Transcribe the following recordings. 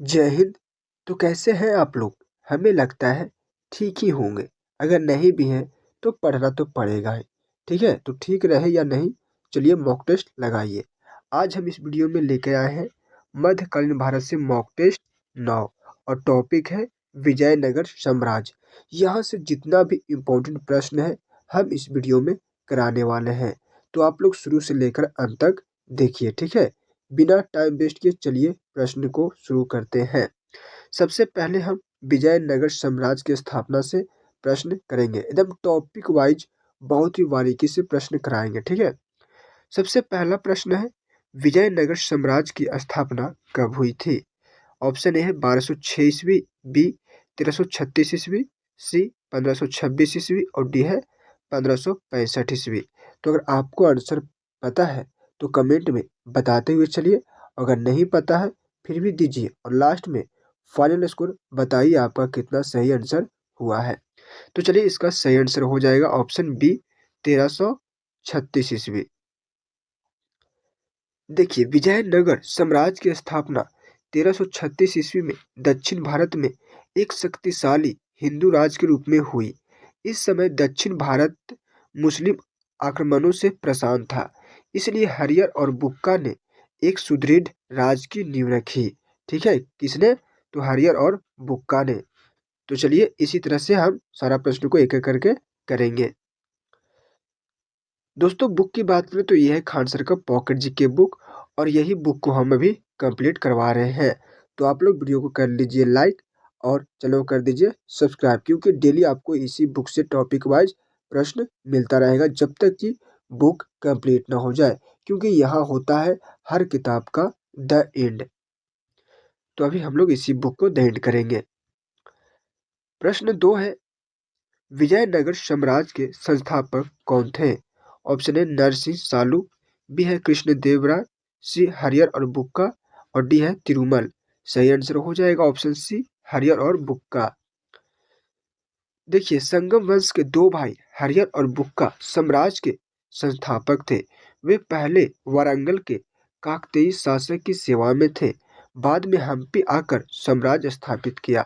जय हिंद। तो कैसे हैं आप लोग? हमें लगता है ठीक ही होंगे। अगर नहीं भी हैं तो पढ़ना तो पड़ेगा ही। ठीक है, तो ठीक रहे या नहीं, चलिए मॉक टेस्ट लगाइए। आज हम इस वीडियो में लेकर आए हैं मध्यकालीन भारत से मॉक टेस्ट 9 और टॉपिक है विजयनगर साम्राज्य। यहाँ से जितना भी इम्पोर्टेंट प्रश्न है हम इस वीडियो में कराने वाले हैं, तो आप लोग शुरू से लेकर अंत तक देखिए। ठीक है, बिना टाइम वेस्ट किए चलिए प्रश्न को शुरू करते हैं। सबसे पहले हम विजयनगर साम्राज्य की स्थापना से प्रश्न करेंगे, एकदम टॉपिक वाइज बहुत ही बारीकी से प्रश्न कराएंगे। ठीक है, सबसे पहला प्रश्न है विजयनगर साम्राज्य की स्थापना कब हुई थी? ऑप्शन ए है 1206 ईस्वी, बी 1336 ईस्वी, सी 1526 ईस्वी और डी है 1565 ईस्वी। तो अगर आपको आंसर पता है तो कमेंट में बताते हुए चलिए, अगर नहीं पता है फिर भी दीजिए और लास्ट में फाइनल स्कोर बताइए आपका कितना सही आंसर हुआ है। तो चलिए इसका सही आंसर हो जाएगा ऑप्शन बी 1336 ईस्वी। देखिए, विजयनगर साम्राज्य की स्थापना 1336 ईस्वी में दक्षिण भारत में एक शक्तिशाली हिंदू राज्य के रूप में हुई। इस समय दक्षिण भारत मुस्लिम आक्रमणों से परेशान था, इसलिए हरियर और बुक्का ने एक सुदृढ़ राज्य की नींव रखी। ठीक है, किसने? तो हरियर और बुक्का ने। तो चलिए इसी तरह से हम सारा प्रश्न को एक एक करके करेंगे। दोस्तों, बुक की बात करें तो यह है खान सर का पॉकेट जीके बुक और यही बुक को हम अभी कंप्लीट करवा रहे हैं। तो आप लोग वीडियो को कर लीजिए लाइक और चलो कर दीजिए सब्सक्राइब, क्योंकि डेली आपको इसी बुक से टॉपिक वाइज प्रश्न मिलता रहेगा जब तक कि बुक कंप्लीट ना हो जाए, क्योंकि यहाँ होता है हर किताब का द एंड। तो अभी हम लोग इसी बुक को द एंड करेंगे। प्रश्न 2 है विजयनगर साम्राज्य के संस्थापक कौन थे? Option A Narasimha Salu, B है कृष्णदेवराय, सी हरियर और बुक्का और डी है तिरुमल। सही आंसर हो जाएगा ऑप्शन सी हरियर और बुक्का। देखिए, संगम वंश के दो भाई हरियर और बुक्का साम्राज्य के संस्थापक थे। वे पहले वारंगल के काकतीय शासक की सेवा में थे, बाद में हम्पी आकर साम्राज्य स्थापित किया।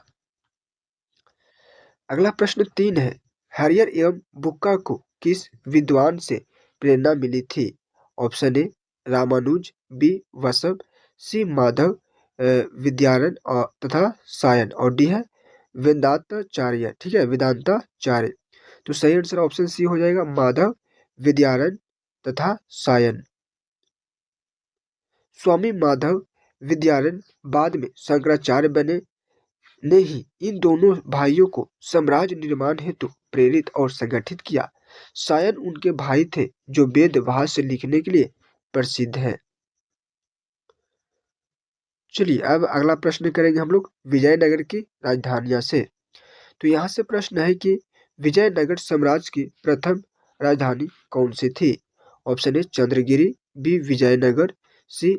अगला प्रश्न 3 है हरियर एवं बुक्का को किस विद्वान से प्रेरणा मिली थी? ऑप्शन ए रामानुज, बी वसव, सी माधव विद्यारण और तथा सायन और डी है वेदांताचार्य। ठीक है, वेदांताचार्य। तो सही आंसर ऑप्शन सी हो जाएगा माधव विद्यारण तथा सायन। स्वामी माधव विद्यारण बाद में शंकराचार्य बने ने ही इन दोनों भाइयों को साम्राज्य निर्माण हेतु प्रेरित और संगठित किया। सायन उनके भाई थे जो वेद भाष्य लिखने के लिए प्रसिद्ध है। चलिए अब अगला प्रश्न करेंगे हम लोग विजयनगर की राजधानियां से। तो यहाँ से प्रश्न है कि विजयनगर साम्राज्य की प्रथम राजधानी कौन सी थी? Option A Chandragiri, B Vijayanagar, C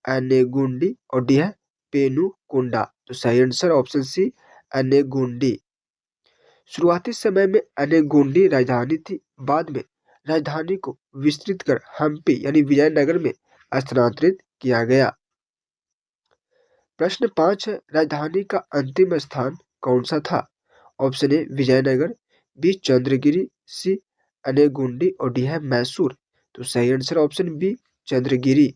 Anegundi और डी है पेनुकोंडा। तो सही आंसर ऑप्शन सी एनेगुंडी। शुरुआती समय में अनेगोंडी राजधानी थी, बाद में राजधानी को विस्तृत कर हम्पी यानी विजयनगर में स्थानांतरित किया गया। प्रश्न 5 है राजधानी का अंतिम स्थान कौन सा था? Option A Vijayanagar, B Chandragiri, C Anegundi और डी है मैसूर। तो सही answer option B Chandragiri.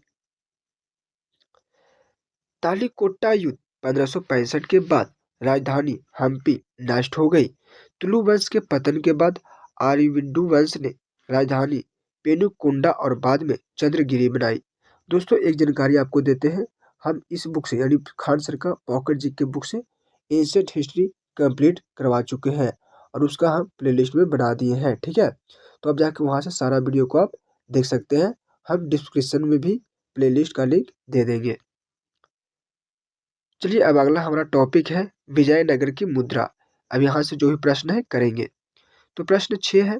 Talikota युद्ध 1565 के बाद राजधानी हम्पी नष्ट हो गई। तुलु वंश के पतन के बाद आरिविड्डु वंश ने राजधानी पेनुकोंडा और बाद में चंद्रगिरी बनाई। दोस्तों, एक जानकारी आपको देते हैं, हम इस बुक से यानी खान सर का पॉकेट जीके बुक से एंशिएंट हिस्ट्री कंप्लीट करवा चुके हैं और उसका हम प्लेलिस्ट में बना दिए हैं। ठीक है, तो अब जाके वहाँ से सारा वीडियो को आप देख सकते हैं। हम डिस्क्रिप्शन में भी प्लेलिस्ट का लिंक दे देंगे। चलिए अब अगला हमारा टॉपिक है विजयनगर की मुद्रा। अब यहाँ से जो भी प्रश्न है करेंगे। तो प्रश्न 6 है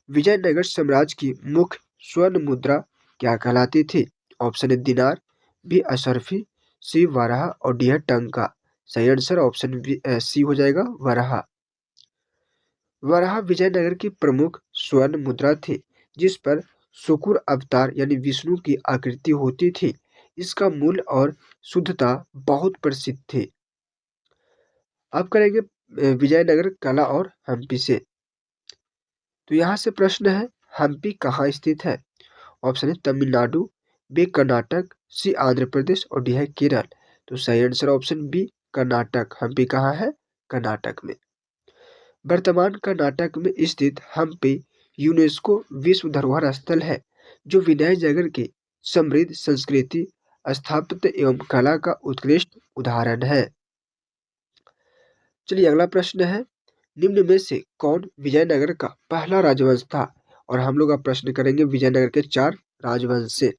विजयनगर साम्राज्य की मुख्य स्वर्ण मुद्रा क्या कहलाती थी? ऑप्शन ए दिनार, बी अशरफी, सी वराह और डी है टंका। सही आंसर ऑप्शन सी हो जाएगा वराह। वराह विजयनगर की प्रमुख स्वर्ण मुद्रा थी, जिस पर शुक्र अवतार यानी विष्णु की आकृति होती थी। इसका मूल्य और शुद्धता बहुत प्रसिद्ध थे। अब करेंगे विजयनगर कला और हम्पी से। तो यहाँ से प्रश्न है, हम्पी कहाँ स्थित है? ऑप्शन है तमिलनाडु, बी कर्नाटक, सी आंध्र प्रदेश और डी है केरल। तो सही answer option B Karnataka. Hampi कहाँ है? कर्नाटक में। वर्तमान कर्नाटक में स्थित हम्पी यूनेस्को विश्व धरोहर स्थल है, जो विजयनगर की समृद्ध संस्कृति, स्थापत्य एवं कला का उत्कृष्ट उदाहरण है। चलिए अगला प्रश्न है, निम्न में से कौन विजयनगर का पहला राजवंश था? और हम लोग अब प्रश्न करेंगे विजयनगर के 4 राजवंश से।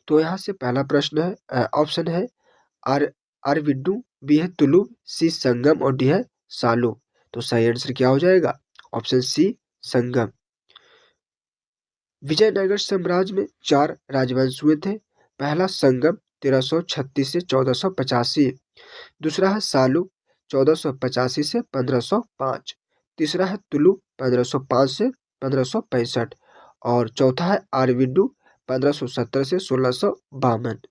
तो यहाँ से पहला प्रश्न है, ऑप्शन है आर आरविड्डू, बी है तुलु, सी संगम और डी है सालू। तो सही आंसर क्या हो जाएगा? ऑप्शन सी संगम। विजयनगर साम्राज्य में 4 राजवंश हुए थे। पहला संगम 1336 से 1485, दूसरा है सालू 1485 से 1505, तीसरा है तुलु 1505 से 1565 और चौथा है आरविड्डू 1570 से 1652।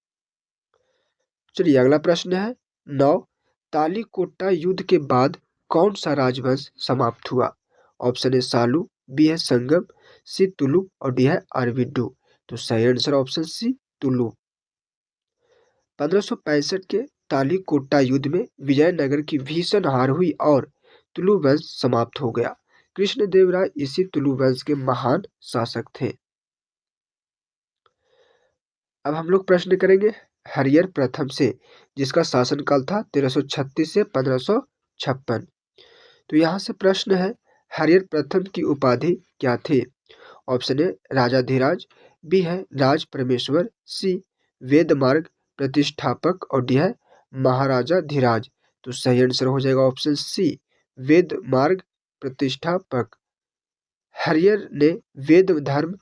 चलिए अगला प्रश्न है, 9 तालीकोटा युद्ध के बाद कौन सा राजवंश समाप्त हुआ? ऑप्शन ए सालू, बी है संगम, सी तुलु और डी है आरविड्डू। तो सही आंसर ऑप्शन सी तुलु। 1565 के तालीकोटा युद्ध में विजयनगर की भीषण हार हुई और तुलु वंश समाप्त हो गया। कृष्णदेवराय इसी तुलु वंश के महान शासक थे। अब हम लोग प्रश्न करेंगे हरियर प्रथम से, जिसका शासनकाल था 1336 से 1556। तो यहाँ से प्रश्न है, हरियर प्रथम की उपाधि क्या थी? ऑप्शन ए राजाधिराज, बी है राज परमेश्वर, सी वेद मार्ग प्रतिष्ठापक और डी है महाराजा धीराज। तो सही आंसर हो जाएगा ऑप्शन सी वेद मार्ग प्रतिष्ठापक। हरियर ने वेद धर्म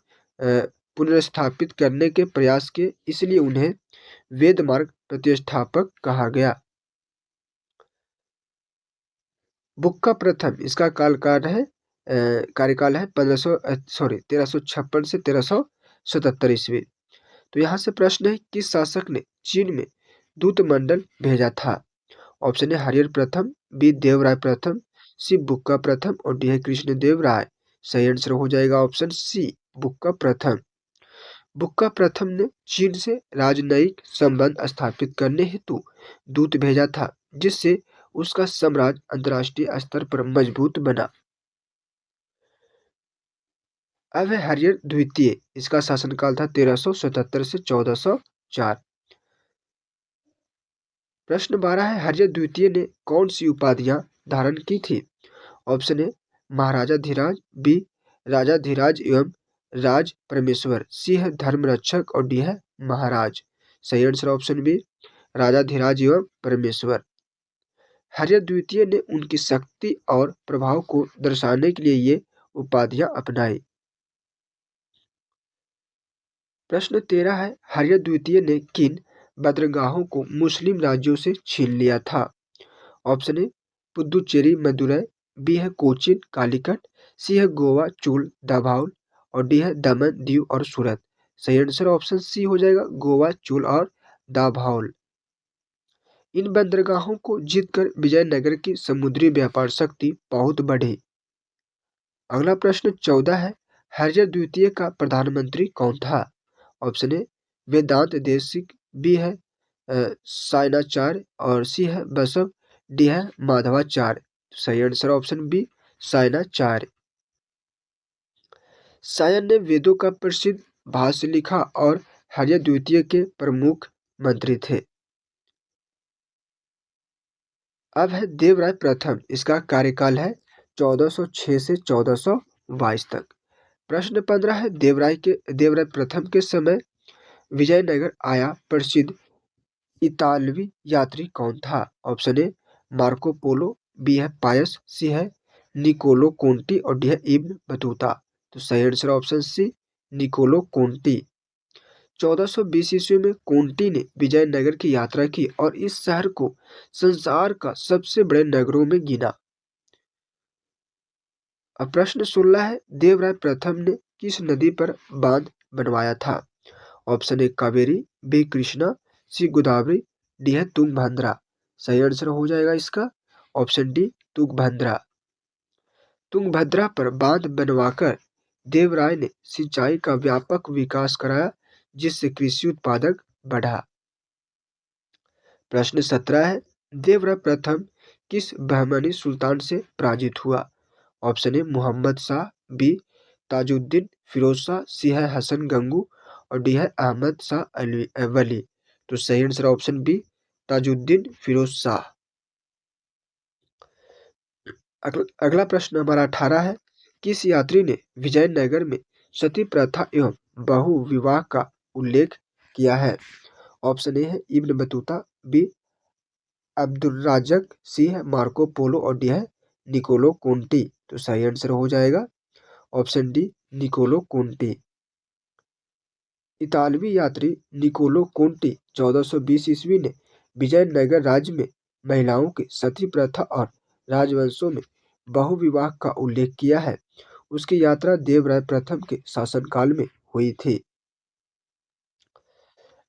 पुनर्स्थापित करने के प्रयास किए, इसलिए उन्हें वेद मार्ग प्रतिष्ठापक कहा गया। बुक्का प्रथम, इसका कार्यकाल है 1356 से 1377 ईस्वी। तो यहाँ से प्रश्न है, किस शासक ने चीन में दूतमंडल भेजा था? ऑप्शन है हरियर प्रथम, बी देवराय प्रथम, सी बुक्का प्रथम और डी है कृष्णदेव राय। सही आंसर हो जाएगा ऑप्शन सी बुक्का प्रथम। बुक्का प्रथम ने चीन से राजनयिक संबंध स्थापित करने हेतु दूत भेजा था, जिससे उसका साम्राज्य अंतर्राष्ट्रीय स्तर पर मजबूत बना। अब है हरियर द्वितीय, इसका शासनकाल था 1377 से 1404। प्रश्न 12 है, हरियर द्वितीय ने कौन सी उपाधियां धारण की थी? Option A Maharaja Dhiraj, B Raja Dhiraj एवं राज परमेश्वर, सी है धर्म रक्षक और डी है महाराज। सही answer option B Raja Dhiraj एवं परमेश्वर। हरियर द्वितीय ने उनकी शक्ति और प्रभाव को दर्शाने के लिए ये उपाधियां अपनाई। प्रश्न 13 है, हरियर द्वितीय ने किन बंदरगाहों को मुस्लिम राज्यों से छीन लिया था? Option A Puducherry Madurai, B है कोचीन कालीकट, सी है गोवा चूल दाभाउल और डी है दमन दीव और सूरत। सही आंसर ऑप्शन सी हो जाएगा गोवा चूल और दाभाउल। इन बंदरगाहों को जीतकर विजयनगर की समुद्री व्यापार शक्ति बहुत बढ़ी। अगला प्रश्न 14 है, हरियर द्वितीय का प्रधानमंत्री कौन था? Option A Vedanta Desika, B है सायनाचार्य और सी है बसव, डी है माधवाचार्य। सही आंसर ऑप्शन बी सायनाचार्य। सायन ने वेदों का प्रसिद्ध भाष्य लिखा और हरियर द्वितीय के प्रमुख मंत्री थे। अब है देवराय प्रथम, इसका कार्यकाल है 1406 से 1422 तक। प्रश्न 15 है, देवराय प्रथम के समय विजयनगर आया प्रसिद्ध इतालवी यात्री कौन था? Option A Marco Polo, B है पायस, सी है निकोलो कोंटी और डी है इब्न बतूता। तो सही answer option C Niccolo Conti. 1420 ईस्वी में कोंटी ने विजयनगर की यात्रा की और इस शहर को संसार का सबसे बड़े नगरों में गिना। अब प्रश्न 16 है, देवराय प्रथम ने किस नदी पर बांध बनवाया था? Option A Kaveri, B Krishna, C Godavari, D है तुंगभद्रा। सही आंसर हो जाएगा इसका ऑप्शन डी तुंगभद्रा। तुंगभद्रा पर बांध बनवाकर देवराय ने सिंचाई का व्यापक विकास कराया, जिससे कृषि उत्पादक बढ़ा। प्रश्न 17 है, देवराय प्रथम किस बहमनी सुल्तान से पराजित हुआ? Option A Mohammed Shah, B Tajuddin Firoz Shah, C है हसन गंगू और डी है अहमद शाह वली। तो सही answer option B Tajuddin Firoz Shah. अगला प्रश्न हमारा 18 है, किस यात्री ने विजयनगर में सती प्रथा एवं बहु विवाह का उल्लेख किया है? ऑप्शन ए है इब्न बतूता, बी अब्दुर्राजक, सी है मार्को पोलो और डी है निकोलो कोंटी। तो सही आंसर हो जाएगा ऑप्शन डी निकोलो कोंटी। इतालवी यात्री निकोलो कोंटी 1420 ईस्वी ने विजयनगर राज्य में महिलाओं की सती प्रथा और राजवंशों में बहुविवाह का उल्लेख किया है। उसकी यात्रा देवराय प्रथम के शासनकाल में हुई थी।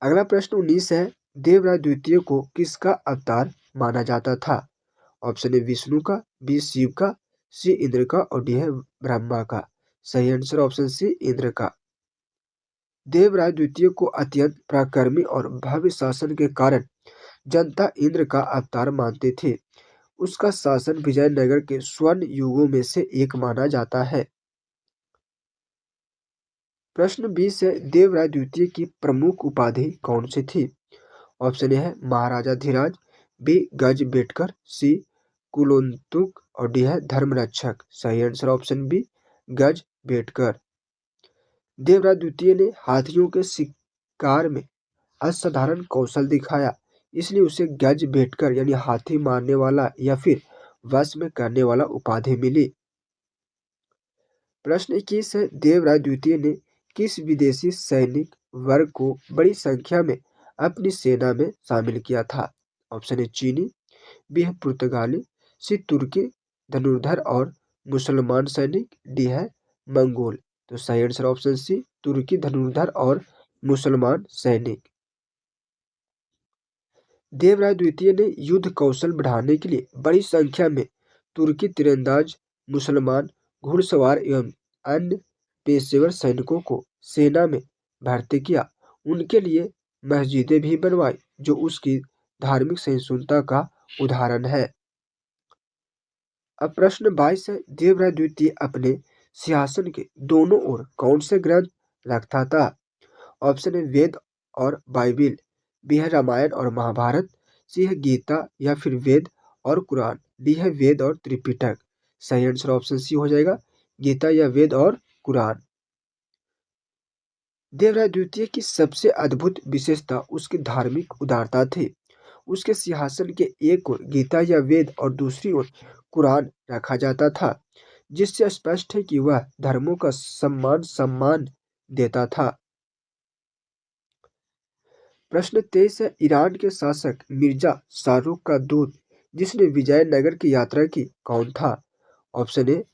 अगला प्रश्न 19 है, देवराय द्वितीय को किसका अवतार माना जाता था? ऑप्शन ए विष्णु का, बी शिव का, सी इंद्र का और डी है ब्रह्मा का। सही आंसर ऑप्शन सी इंद्र का। देवराय द्वितीय को अत्यंत पराक्रमी और भव्य शासन के कारण जनता इंद्र का अवतार मानते थे। उसका शासन विजयनगर के स्वर्ण युगों में से एक माना जाता है। प्रश्न 20 है, देवराय द्वितीय की प्रमुख उपाधि कौन सी थी? ऑप्शन ए है महाराजा धीराज, बी गज बेटकर, सी कुलोत्तुक और डी है धर्मरक्षक। सही आंसर ऑप्शन बी गज बेटकर। देवराय द्वितीय ने हाथियों के शिकार में असाधारण कौशल दिखाया, इसलिए उसे गज बेटकर यानी हाथी मारने वाला या फिर वश में करने वाला उपाधि मिली। प्रश्न 21 है, देवराय द्वितीय ने किस विदेशी सैनिक वर्ग को बड़ी संख्या में अपनी सेना में शामिल किया था? ऑप्शन ए चीनी, बी है पुर्तगाली, सी तुर्की धनुर्धर और मुसलमान सैनिक, डी है मंगोल। तो सही आंसर ऑप्शन सी तुर्की धनुर्धर और मुसलमान सैनिक। देवराय द्वितीय ने युद्ध कौशल बढ़ाने के लिए बड़ी संख्या में तुर्की तीरंदाज, मुसलमान घुड़सवार एवं अन्य पेशेवर सैनिकों को सेना में भर्ती किया। उनके लिए मस्जिदें भी बनवाई, जो उसकी धार्मिक सहिष्णुता का उदाहरण है। अब प्रश्न 22 है, देवराय द्वितीय अपने सिंहासन के दोनों ओर कौन से ग्रंथ रखता था? ऑप्शन है वेद और बाइबिल, बी है रामायण और महाभारत, सी है गीता या फिर वेद और कुरान, डी है वेद और त्रिपिटक। सही आंसर ऑप्शन सी हो जाएगा गीता या वेद और कुरान। देवराय द्वितीय की सबसे अद्भुत विशेषता उसकी धार्मिक उदारता थी। उसके सिंहासन के एक ओर गीता या वेद और दूसरी ओर कुरान रखा जाता था, जिससे स्पष्ट है कि वह धर्मों का सम्मान देता था। प्रश्न 23 है, ईरान के शासक मिर्जा शाहरुख का दूत जिसने विजयनगर की यात्रा की कौन था? ऑप्शन ए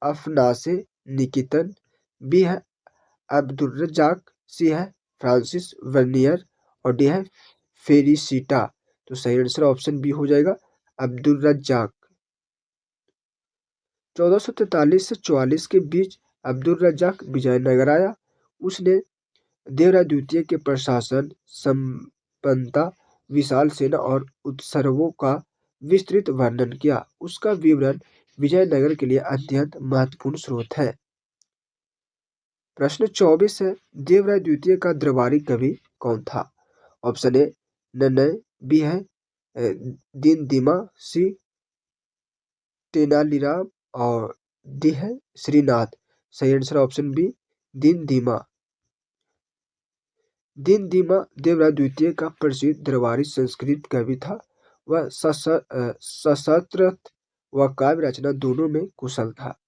अफनासे निकितन, बी है अब्दुर्रजाक, सी है फ्रांसिस वर्नियर और डी है फेरिसीटा। तो सही आंसर ऑप्शन बी हो जाएगा अब्दुर्रजाक। 1443 से 44 के बीच अब्दुर्रजाक विजयनगर आया। उसने देवराय द्वितीय के प्रशासन, संपन्नता, विशाल सेना और उत्सर्गों का विस्तृत वर्णन किया। उसका विवरण विजयनगर के लिए अत्यंत महत्वपूर्ण स्रोत है। प्रश्न 24 है, देवराय द्वितीय का दरबारी कवि कौन था? ऑप्शन ए नन्नय, बी है दीनदिमा, सी तेनालीराम और डी है श्रीनाथ। सही आंसर ऑप्शन बी दीनदिमा। दीनदिमा देवराय द्वितीय का प्रसिद्ध दरबारी संस्कृत कवि था। वह सशस्त्र व काव्य रचना दोनों में कुशल था।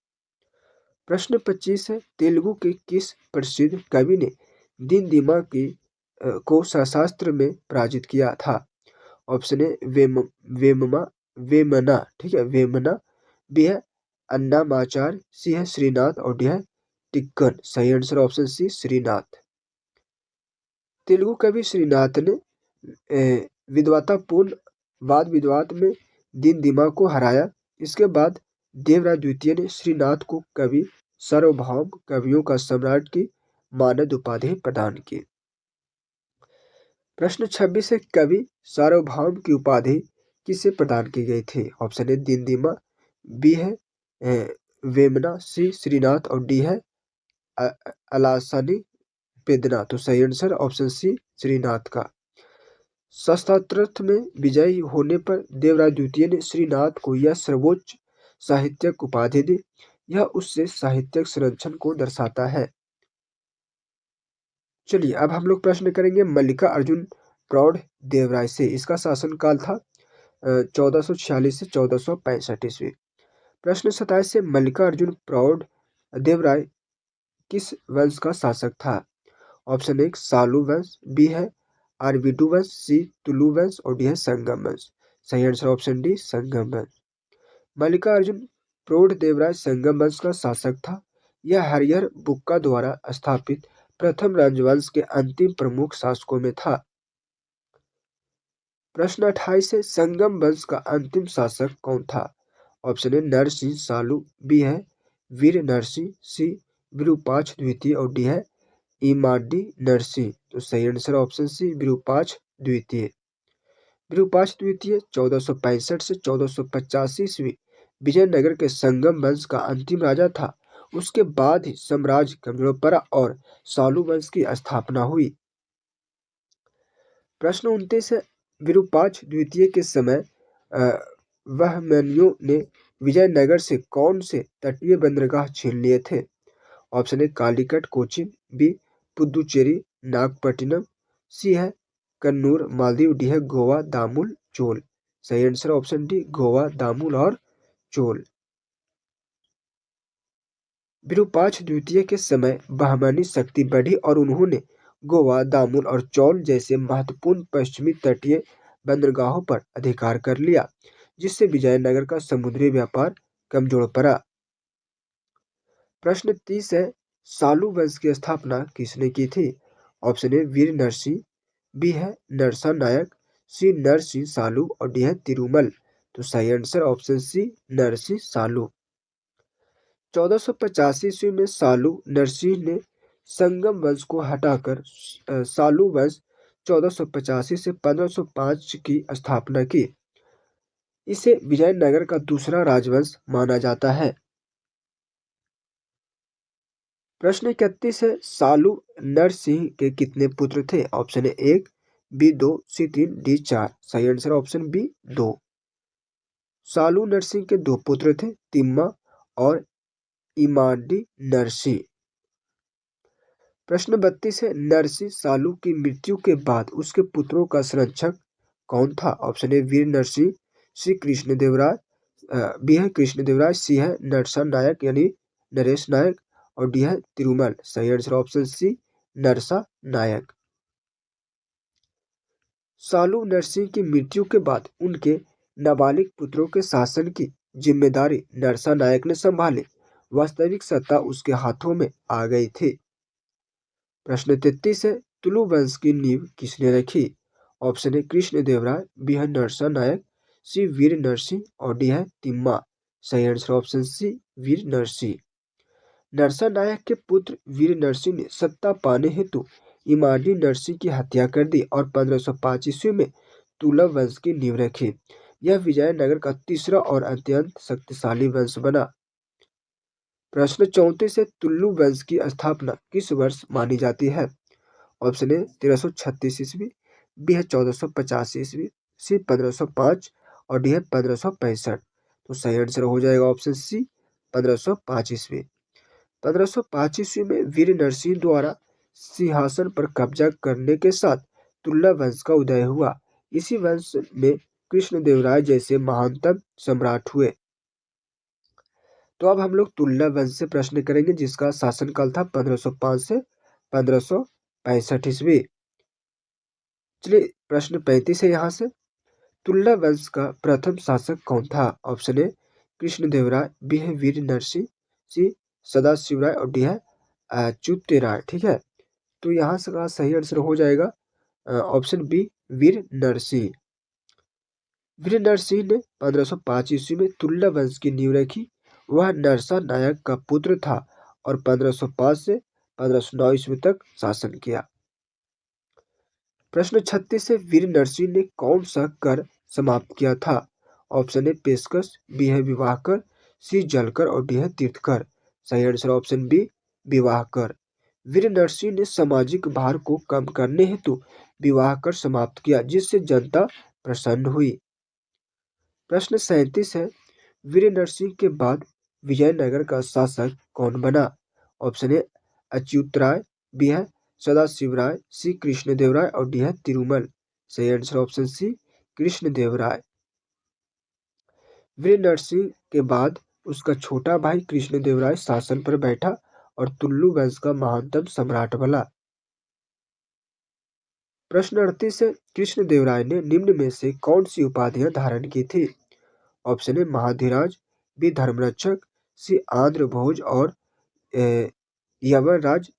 प्रश्न 25 है, तेलुगु के किस प्रसिद्ध कवि ने दीनदिमा को शास्त्र में पराजित किया था? ऑप्शन ए वेमना, ठीक है वेमना, बी है अन्नामाचार्य, सी है श्रीनाथ और डी है टिक्कन। सही answer option C Srinath. Telugu कवि श्रीनाथ ने विद्वतापूर्ण वाद विवाद में दिमा को हराया। इसके बाद देवराज द्वितीय ने श्रीनाथ को कवि सार्वभौम कवियों का सम्राट की मानद उपाधि प्रदान की। प्रश्न 26 है, कवि सार्वभौम की उपाधि किसे प्रदान की गई थी? ऑप्शन ए दिमा, बी है वेमना, सी श्रीनाथ और डी है अलासानी पेदना। तो सही आंसर ऑप्शन सी श्रीनाथ का। शस्त्रास्त्र में विजयी होने पर देवराज द्वितीय ने श्रीनाथ को यह सर्वोच्च साहित्यिक उपाधि दी। यह उससे साहित्यिक संरक्षण को दर्शाता है। चलिए अब हम लोग प्रश्न करेंगे मल्लिका अर्जुन प्रौढ़ देवराय से। इसका शासनकाल था 1446 से 1465 ईस्वी। प्रश्न 27 से, मल्लिका अर्जुन प्रौढ़ देवराय किस वंश का शासक था? ऑप्शन ए सालू वंश, बी है आरविडु वंश, सी तुलु वंश और डी है संगम वंश। सही आंसर ऑप्शन डी संगम वंश। मल्लिका अर्जुन प्रौढ़ देवराय संगम वंश का शासक था। यह हरिहर बुक्का द्वारा स्थापित प्रथम राजवंश के अंतिम प्रमुख शासकों में था। प्रश्न 28 है, संगम वंश का अंतिम शासक कौन था? Option A Narasimha Salu, B है वीर नरसिंह, सी विरूपाक्ष द्वितीय और डी है इमाडी नरसिंह। तो सही आंसर ऑप्शन सी विरूपाक्ष द्वितीय। विरूपाक्ष द्वितीय 1465 से 1485 ईस्वी विजयनगर के संगम वंश का अंतिम राजा था। उसके बाद ही साम्राज्य कमजोर पड़ा और सालू वंश की स्थापना हुई। प्रश्न 29 है, विरूपाक्ष द्वितीय के समय बहमनियों ने विजयनगर से कौन से तटीय बंदरगाह छीन लिए थे? Option A Calicut Cochin, B Puducherry Nagapattinam, C है कन्नूर मालदीव, डी है गोवा दामुल चोल। सही answer option D Goa Damul और चोल। विरूपाक्ष द्वितीय के समय बहमनी शक्ति बढ़ी और उन्होंने गोवा दामुल और चौल जैसे महत्वपूर्ण पश्चिमी तटीय बंदरगाहों पर अधिकार कर लिया, जिससे विजयनगर का समुद्री व्यापार कमजोर पड़ा। प्रश्न 30 है, सालू वंश की स्थापना किसने की थी? Option A Veera Narasimha, B है नरसा नायक, सी नरसिंह सालू और डी है तिरुमल। तो सही आंसर ऑप्शन सी नरसिंह सालू। 1485 ईस्वी में सालू नरसिंह ने संगम वंश को हटाकर सालू वंश 1485 से 1505 की स्थापना की। इसे विजयनगर का दूसरा राजवंश माना जाता है। प्रश्न 31 है, सालू नरसिंह के कितने पुत्र थे? Option A 1, B 2, C 3, D 4। सही answer option B 2। Salu Narasimha के दो पुत्र थे, तिम्मा और इमाडी नरसिंह। प्रश्न 32 है, नरसिंह सालू की मृत्यु के बाद उसके पुत्रों का संरक्षक कौन था? Option A Veera Narasimha, C Krishnadevaraya, B है कृष्णदेवराय, सी है नरसा नायक यानी नरेश नायक और डी है तिरुमल। सही आंसर ऑप्शन सी नरसा नायक। सालू नरसिंह की मृत्यु के बाद उनके नाबालिग पुत्रों के शासन की जिम्मेदारी नरसा नायक ने संभाली। वास्तविक सत्ता उसके हाथों में आ गई थी। प्रश्न 33 है, तुलु वंश की नींव किसने रखी? ऑप्शन ए कृष्णदेवराय, बी है नरसा नायक, सी वीर नरसिंह और डी है तिम्मा। सही आंसर ऑप्शन सी वीर नरसिंह। नरसा नायक के पुत्र वीर नरसिंह ने सत्ता पाने हेतु इमाडी नरसिंह की हत्या कर दी और 1505 ईस्वी में तुलु वंश की नींव रखी। यह विजयनगर का तीसरा और अत्यंत शक्तिशाली वंश बना। प्रश्न 34 है, तुलु वंश की स्थापना किस वर्ष मानी जाती है? ऑप्शन ए 1336 ईस्वी, बी है 1450 ईस्वी, सी 1505 और डी है 1565। तो सही आंसर हो जाएगा ऑप्शन सी 1505 ईस्वी। 1505 ईस्वी में वीर नरसिंह द्वारा सिंहासन पर कब्जा करने के साथ तुल्ला वंश का उदय हुआ। इसी वंश में कृष्णदेवराय जैसे महानतम सम्राट हुए। तो अब हम लोग तुल्ला वंश से प्रश्न करेंगे, जिसका शासनकाल था 1505 से 1565 ईस्वी। चलिए प्रश्न 35 है यहाँ से, तुल्ला वंश का प्रथम शासक कौन था? ऑप्शन ए कृष्णदेवराय, बी है वीर नरसिंह, सी सदाशिवराय और डी है च्युत राय। ठीक है, तो यहाँ से का सही आंसर हो जाएगा ऑप्शन बी वीर नरसिंह। वीर नरसिंह ने 1505 ईस्वी में तुल्ला वंश की नींव रखी। वह नरसा नायक का पुत्र था और 1505 से 1509 ईस्वी तक शासन किया। प्रश्न 36 से वीर नरसिंह ने कौन सा कर समाप्त किया था? ऑप्शन ए पेशकश, बी है विवाह कर, सी जलकर और डी है तीर्थकर। सही आंसर ऑप्शन बी विवाह कर। वीर नरसिंह ने सामाजिक भार को कम करने हेतु विवाह कर समाप्त किया, जिससे जनता प्रसन्न हुई। प्रश्न 37 है, वीर नरसिंह के बाद विजयनगर का शासक कौन बना? Option A Achyuta Raya, B है सदाशिव राय, सी कृष्णदेव राय और डी है तिरुमल। सही आंसर ऑप्शन सी कृष्णदेव राय। वीर नरसिंह के बाद उसका छोटा भाई कृष्णदेव राय शासन पर बैठा और तुल्लु वंश का महानतम सम्राट बना। प्रश्न 38 है, कृष्णदेव राय ने निम्न में से कौन सी उपाधियां धारण की थी? ऑप्शन ए महाधिराज, बी धर्मरक्षक, सी आंध्र भोज और यवनराज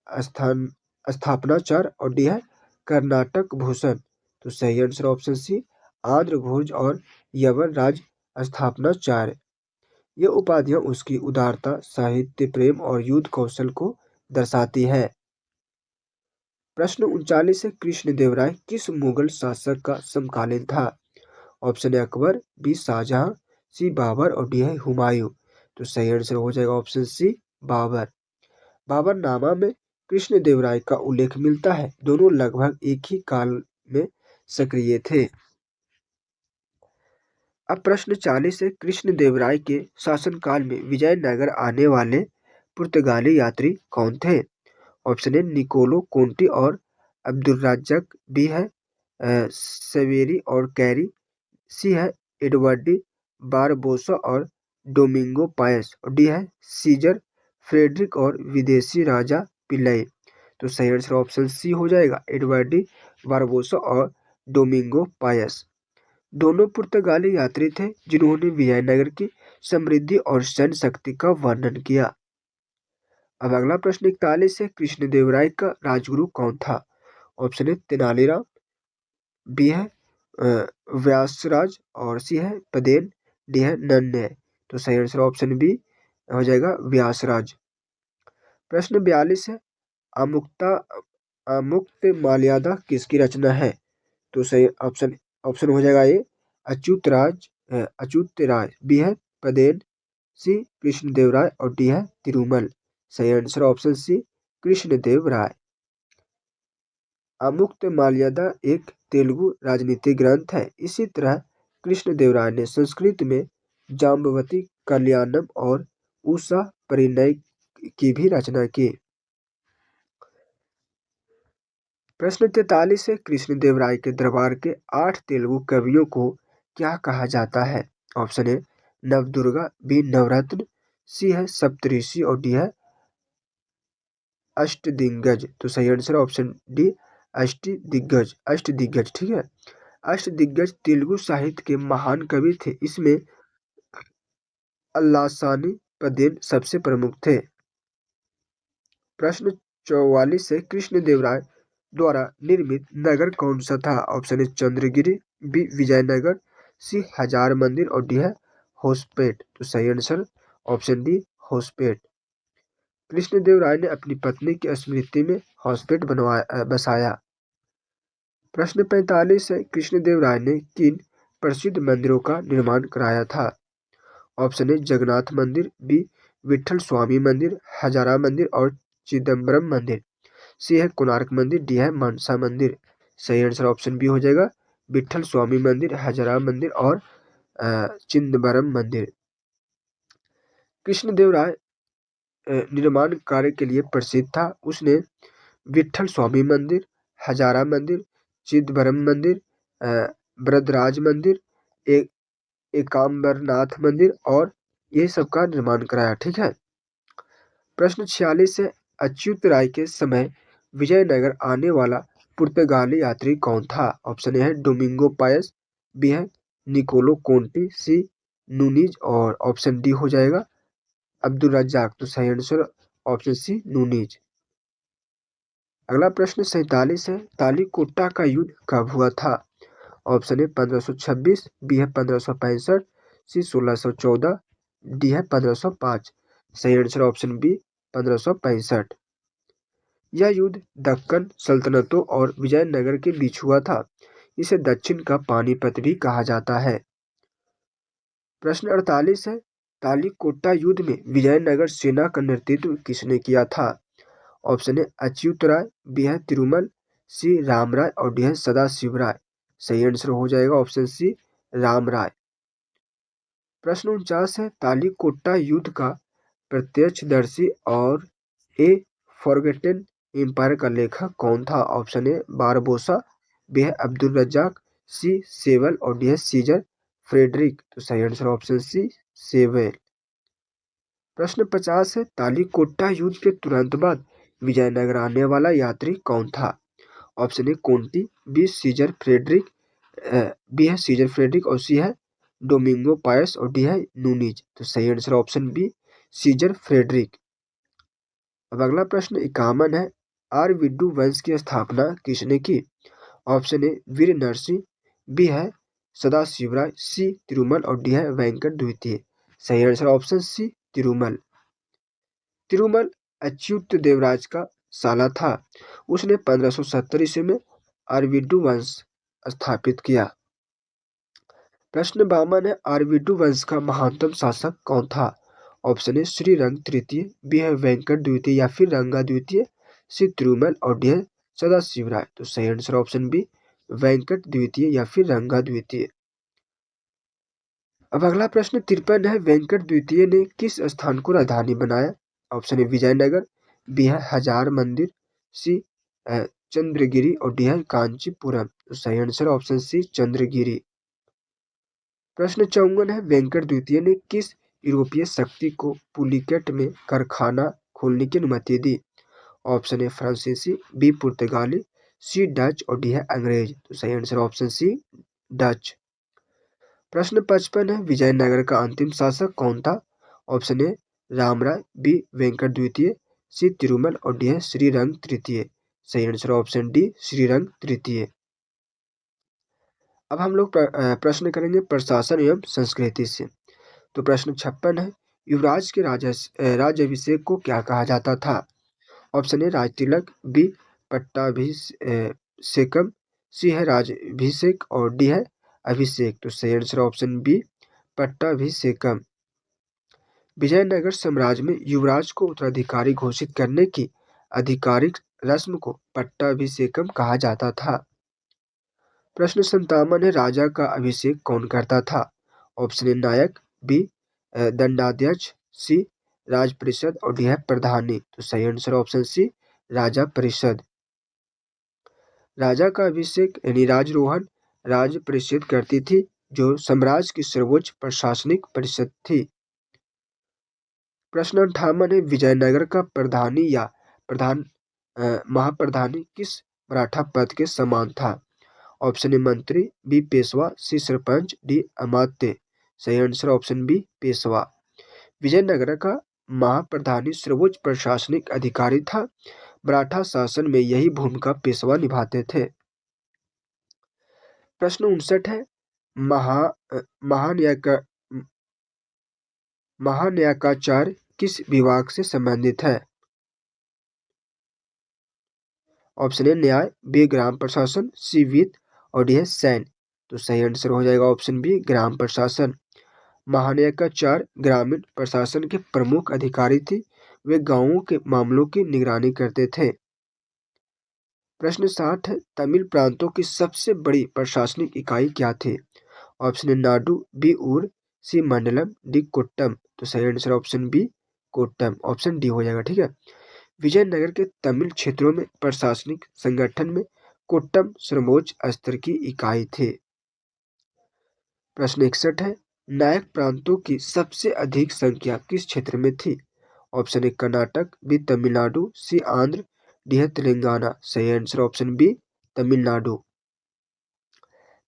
स्थापनाचार्य और डी है कर्नाटक भूषण। तो सही आंसर ऑप्शन सी आंध्र भोज और यवनराज स्थापनाचार्य। ये उपाधियां उसकी उदारता, साहित्य प्रेम और युद्ध कौशल को दर्शाती है। प्रश्न 39 है, कृष्णदेव राय किस मुगल शासक का समकालीन था? Option A Akbar, B Shahjahan, C Babur और डी है हुमायूं। तो सही आंसर हो जाएगा ऑप्शन सी बाबर। बाबरनामा में कृष्णदेव राय का उल्लेख मिलता है। दोनों लगभग एक ही काल में सक्रिय थे। अब प्रश्न 40 है, कृष्णदेव राय के शासनकाल में विजयनगर आने वाले पुर्तगाली यात्री कौन थे? ऑप्शन ए निकोलो कोंटी और अब्दुर्रज्जाक, बी है सवेरी और कैरी, सी है एडवर्डी बारबोसा और डोमिंगो पायस और डी है सीजर फ्रेडरिक और विदेशी राजा पिल्लई। तो सही आंसर ऑप्शन सी हो जाएगा एडवर्डी बारबोसा और डोमिंगो पायस। दोनों पुर्तगाली यात्री थे जिन्होंने विजयनगर की समृद्धि और सैन्य शक्ति का वर्णन किया। अब अगला प्रश्न 41 है, कृष्णदेव राय का राजगुरु कौन था? ऑप्शन ए तेनालीराम, बी है व्यासराज और सी है पदेन, डी है नन्ने। तो सही आंसर ऑप्शन बी हो जाएगा व्यासराज। प्रश्न 42 है, अमुक्ता अमुक्त माल्यादा किसकी रचना है? तो सही ऑप्शन ऑप्शन हो जाएगा ए अच्युत राय, बी है पदेन, सी कृष्णदेव राय और डी है तिरुमल। सही आंसर ऑप्शन सी कृष्णदेव राय। अमुक्त माल्यादा एक तेलुगु राजनीतिक ग्रंथ है। इसी तरह कृष्णदेव राय ने संस्कृत में जाम्बवती कल्याणम और उषा परिणय की भी रचना की। प्रश्न 43 है, कृष्णदेव राय के दरबार के 8 तेलुगु कवियों को क्या कहा जाता है? ऑप्शन ए नवदुर्गा, बी नवरत्न, सी है सप्तऋषि और डी है अष्टदिग्गज। तो सही आंसर ऑप्शन डी अष्टदिग्गज ठीक है। अष्टदिग्गज तेलुगु साहित्य के महान कवि थे। इसमें अल्लासानी पदेन सबसे प्रमुख थे। प्रश्न 44 से कृष्णदेव राय द्वारा निर्मित नगर कौन सा था? Option A Chandragiri, B Vijayanagar, C हजार मंदिर और डी है होसपेट। तो सही answer option D Hospet. Krishnadeva Raya ने अपनी पत्नी की स्मृति में होसपेट बसाया। प्रश्न 45 है, कृष्णदेव राय ने किन प्रसिद्ध मंदिरों का निर्माण कराया था? ऑप्शन ए जगन्नाथ मंदिर, बी विठल स्वामी मंदिर, हजारा मंदिर और चिदम्बरम मंदिर, सी है कोणार्क मंदिर, डी है मनसा मंदिर। सही आंसर ऑप्शन बी हो जाएगा विठल स्वामी मंदिर, हजारा मंदिर और चिदम्बरम मंदिर। कृष्णदेव राय निर्माण कार्य के लिए प्रसिद्ध था। उसने विठल स्वामी मंदिर, हजारा मंदिर, चिदम्बरम मंदिर, बरदराज मंदिर, एकाम्बरनाथ मंदिर और ये सब का निर्माण कराया। ठीक है। प्रश्न 46 है, अच्युत राय के समय विजयनगर आने वाला पुर्तगाली यात्री कौन था? ऑप्शन ए है डोमिंगो पायस, बी है निकोलो कोंटी, सी नूनीज और ऑप्शन डी हो जाएगा अब्दुल रज्जाक। तो सही आंसर ऑप्शन सी नूनीज। अगला प्रश्न 47 है, तालीकोटा का युद्ध कब हुआ था? ऑप्शन ए 1526, बी है 1565, सी 1614, डी है 1505। सही आंसर ऑप्शन बी 1565। यह युद्ध दक्कन सल्तनतों और विजयनगर के बीच हुआ था। इसे दक्षिण का पानीपत भी कहा जाता है। प्रश्न 48 है, तालीकोटा युद्ध में विजयनगर सेना का नेतृत्व किसने किया था? Option A Achyuta Raya, B है तिरुमल, सी रामराय और डी है सदाशिव राय। सही आंसर हो जाएगा ऑप्शन सी रामराय। प्रश्न 49 है, तालीकोटा युद्ध का प्रत्यक्षदर्शी और ए फॉरगेटन एम्पायर का लेखक कौन था? ऑप्शन ए बारबोसा, बी है अब्दुल रज्जाक, सी सेवल और डी है सीजर फ्रेडरिक। तो सही आंसर ऑप्शन सी सेवल। प्रश्न 50 है, तालीकोटा युद्ध के तुरंत बाद विजयनगर आने वाला यात्री कौन था? Option A Conti, B Caesar Frederick, B है सीजर फ्रेडरिक और सी है डोमिंगो पायस और डी है नूनीज। तो सही answer option B Caesar Frederick. अब अगला प्रश्न 51 है, आरविड्डू वंश की स्थापना किसने की? Option A Veera Narasimha, B है सदाशिवराय, सी तिरुमल और डी है वेंकट द्वितीय। सही answer option C Tirumala. Tirumala Achyuta Devaraja का साला था। उसने 1570 ईस्वी में आरविड्डू वंश स्थापित किया। प्रश्न 52 है, आरविड्डू वंश का महानतम शासक कौन था? ऑप्शन ए श्रीरंग तृतीय, बी है वेंकट द्वितीय या फिर रंगा द्वितीय, सी तिरुमल और डी है सदाशिवराय। तो सही आंसर ऑप्शन बी वेंकट द्वितीय या फिर रंगा द्वितीय। अब अगला प्रश्न 53 है, वेंकट द्वितीय ने किस स्थान को राजधानी बनाया? ऑप्शन ए विजयनगर, बी है हजार मंदिर, सी चंद्रगिरी और डी है कांचीपुरम। तो सही आंसर ऑप्शन सी चंद्रगिरी। प्रश्न 54 है, वेंकट द्वितीय ने किस यूरोपीय शक्ति को पुलिकेट में कारखाना खोलने की अनुमति दी? ऑप्शन ए फ्रांसीसी, बी पुर्तगाली, सी डच और डी है अंग्रेज। तो सही आंसर ऑप्शन सी डच। प्रश्न 55 है, विजयनगर का अंतिम शासक कौन था? Option A Ramaraya, B Venkata द्वितीय, सी तिरुमल और डी है श्रीरंग तृतीय। सही आंसर ऑप्शन डी श्रीरंग तृतीय। अब हम लोग प्रश्न करेंगे प्रशासन एवं संस्कृति से। तो प्रश्न 56 है, युवराज के राज्याभिषेक को क्या कहा जाता था? ऑप्शन ए राजतिलक, बी पट्टाभिषेकम, सी है राजाभिषेक और डी है अभिषेक। तो सही आंसर ऑप्शन बी पट्टाभिषेकम। विजयनगर साम्राज्य में युवराज को उत्तराधिकारी घोषित करने की आधिकारिक रस्म को पट्टाभिषेकम कहा जाता था। प्रश्न 57 है, राजा का अभिषेक कौन करता था? ऑप्शन ए नायक, बी दंडाध्यक्ष, सी राज परिषद और डी है प्रधानी। तो सही आंसर ऑप्शन सी राजा परिषद। राजा का अभिषेक यानी राजरोहण राज परिषद करती थी, जो साम्राज्य की सर्वोच्च प्रशासनिक परिषद थी। प्रश्न 58 है, विजयनगर का प्रधानी या प्रधान महाप्रधानी किस मराठा पद के समान था? ऑप्शन ए मंत्री, B Peshwa, C sarpanch, D अमात्य। सही answer option B Peshwa. Vijayanagara का महाप्रधानी सर्वोच्च प्रशासनिक अधिकारी था। मराठा शासन में यही भूमिका पेशवा निभाते थे। प्रश्न 59 है, महान्यायिकाचार्य किस विभाग से संबंधित है? ऑप्शन ए न्याय, बी ग्राम प्रशासन, सी वित्त और डी है सैन्य। तो सही आंसर हो जाएगा ऑप्शन बी ग्राम प्रशासन। महान्यायिकाचार्य ग्रामीण प्रशासन के प्रमुख अधिकारी थे। वे गांवों के मामलों की निगरानी करते थे। प्रश्न 60 है, तमिल प्रांतों की सबसे बड़ी प्रशासनिक इकाई क्या थी? ऑप्शन ए नाडु, बी ऊर, सी मंडलम, डी कोट्टम। तो सही आंसर ऑप्शन बी कोट्टम, ऑप्शन डी हो जाएगा। ठीक है, विजयनगर के तमिल क्षेत्रों में प्रशासनिक संगठन में कोट्टम सर्वोच्च स्तर की इकाई थे। प्रश्न 61 है, नायक प्रांतों की सबसे अधिक संख्या किस क्षेत्र में थी? Option A Karnataka, B Tamil Nadu, C Andhra, D है तेलंगाना। सही answer option B Tamil Nadu.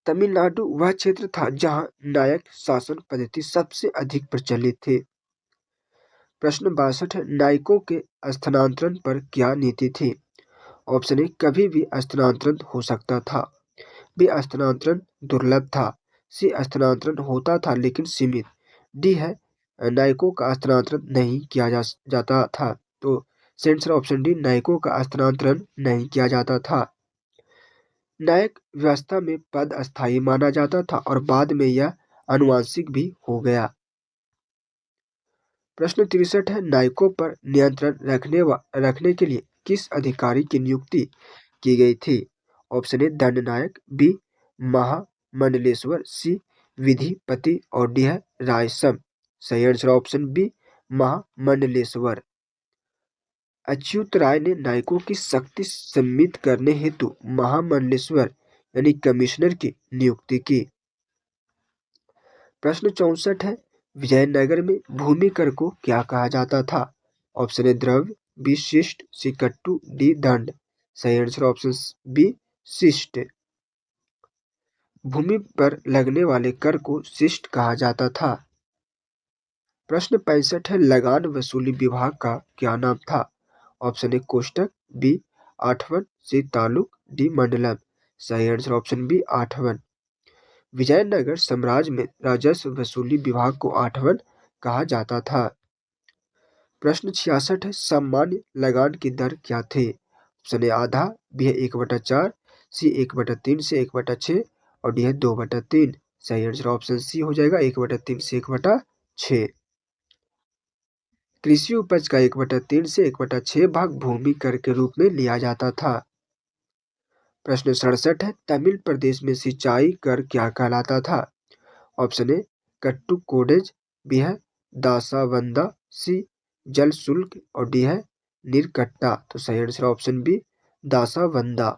Tamil Nadu वह क्षेत्र था जहां नायक शासन पद्धति सबसे अधिक प्रचलित थी। प्रश्न 62 है, नायकों के स्थानांतरण पर क्या नीति थी? ऑप्शन ए कभी भी स्थानांतरण हो सकता था, बी स्थानांतरण दुर्लभ था। सी स्थानांतरण होता था लेकिन सीमित। डी है नायकों का स्थानांतरण नहीं किया जाता था। तो आंसर ऑप्शन डी, नायकों का स्थानांतरण नहीं किया जाता था। नायक व्यवस्था में पद अस्थायी माना जाता था और बाद में यह आनुवंशिक भी हो गया। प्रश्न 63 है, नायकों पर नियंत्रण रखने के लिए किस अधिकारी की नियुक्ति की गई थी? ऑप्शन ए दंडनायक, बी महामंडलेश्वर, सी विधिपति और डी है रायसम। सही आंसर ऑप्शन बी, महामंडलेश्वर। अच्युत राय ने नायकों की शक्ति सीमित करने हेतु महामंडलेश्वर यानी कमिश्नर की नियुक्ति की। प्रश्न 64 है, विजयनगर में भूमि कर को क्या कहा जाता था? ऑप्शन ए द्रव्य, बी शिष्ट, सी कट्टू, डी दंड। सही आंसर ऑप्शन बी शिष्ट। भूमि पर लगने वाले कर को शिष्ट कहा जाता था। प्रश्न 65 है, लगान वसूली विभाग का क्या नाम था? ऑप्शन ए कोष्टक, बी आठवन, सी तालुक, डी मंडलम। सही आंसर ऑप्शन बी आठवन। विजयनगर साम्राज्य में राजस्व वसूली विभाग को आठवन कहा जाता था। प्रश्न 66 है, सामान्य लगान की दर क्या थी? ऑप्शन ए आधा, बी है 1/4, सी 1/3 से 1/6 और डी है 2/3। सही आंसर ऑप्शन सी हो जाएगा 1/3 से 1/6। कृषि उपज का 1/3 से 1/6 भाग भूमि कर के रूप में लिया जाता था। प्रश्न 67 है, तमिल प्रदेश में सिंचाई कर क्या कहलाता था? ऑप्शन ए कट्टुकोडेज, बी है दासावंदा, सी जल शुल्क और डी है निरकट्टा। तो सही आंसर ऑप्शन बी दासावंदा।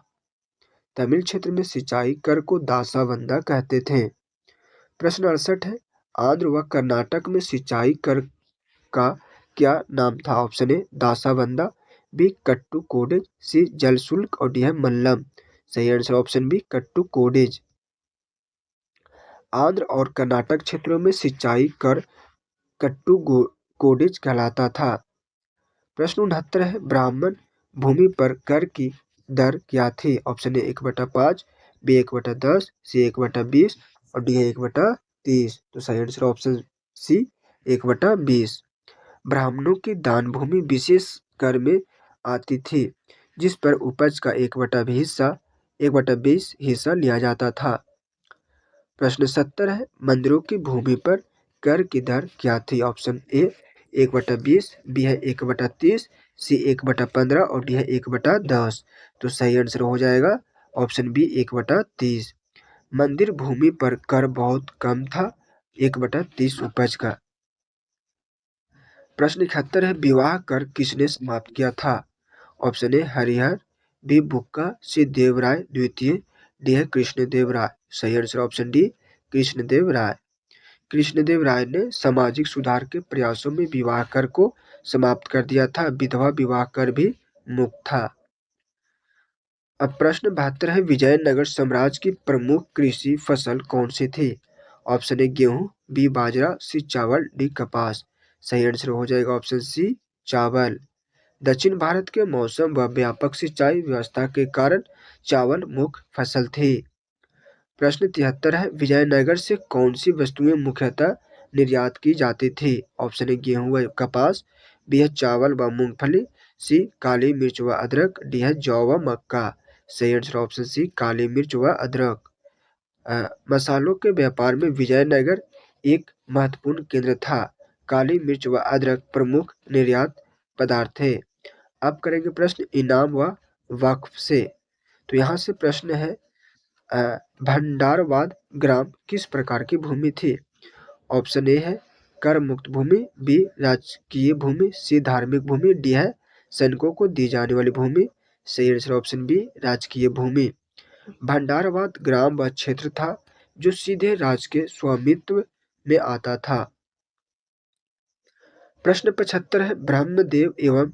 तमिल क्षेत्र में सिंचाई कर को दासावंदा कहते थे। प्रश्न 68 है, आंध्र व कर्नाटक में सिंचाई कर का क्या नाम था? ऑप्शन ए दासावंदा, बी कट्टुकोडेज, सी जल शुल्क और डी है मल्लम। सही आंसर ऑप्शन बी कट्टुकोडेज। आंध्र और कर्नाटक क्षेत्रों में सिंचाई कर कट्टुकोडेज कहलाता था। प्रश्न 69 है, ब्राह्मण भूमि पर कर की दर क्या थी? ऑप्शन ए 1/5, बी 1/10, सी 1/20 और डी है 1/30। तो सही आंसर ऑप्शन सी 1/20। ब्राह्मणों की दान भूमि विशेष कर में आती थी, जिस पर उपज का 1/20 हिस्सा लिया जाता था। प्रश्न 70 है, मंदिरों की भूमि पर कर की दर क्या थी? ऑप्शन ए 1/20, बी है 1/30, सी 1/15 और डी है 1/10। तो सही आंसर हो जाएगा ऑप्शन बी 1/30। मंदिर भूमि पर कर बहुत कम था, 1/30 उपज का। प्रश्न 71 है, विवाह कर किसने समाप्त किया था? ऑप्शन ए हरिहर, बी बुक्का, सी देवराय द्वितीय, डी है कृष्णदेव राय। सही आंसर ऑप्शन डी कृष्णदेव राय। कृष्णदेव राय ने सामाजिक सुधार के प्रयासों में विवाह कर को समाप्त कर दिया था। विधवा विवाह कर भी मुक्त था। अब प्रश्न 72 है, विजयनगर साम्राज्य की प्रमुख कृषि फसल कौन सी थी? ऑप्शन ए गेहूं, बी बाजरा, सी चावल, डी कपास। सही आंसर हो जाएगा ऑप्शन सी चावल। दक्षिण भारत के मौसम व व्यापक सिंचाई व्यवस्था के कारण चावल मुख्य फसल थी। प्रश्न 73 है, विजयनगर से कौन सी वस्तुएं मुख्यतः निर्यात की जाती थी? ऑप्शन ए गेहूं व कपास, बी है चावल व मूंगफली, सी काली मिर्च व अदरक, डी है जौ व मक्का। सही आंसर ऑप्शन सी काली मिर्च व अदरक। मसालों के व्यापार में विजयनगर एक महत्वपूर्ण केंद्र था। काली मिर्च व अदरक प्रमुख निर्यात पदार्थ थे। अब करेंगे प्रश्न इनाम व वक्फ से। तो यहाँ से प्रश्न है, भंडारवाद ग्राम किस प्रकार की भूमि थी? ऑप्शन ए है कर मुक्त भूमि, बी राजकीय भूमि, सी धार्मिक भूमि, डी है सैनिकों को दी जाने वाली भूमि। सही आंसर ऑप्शन बी राजकीय भूमि। भंडारवाद ग्राम व क्षेत्र था जो सीधे राज के स्वामित्व में आता था। प्रश्न 75 है, ब्रह्मदेव एवं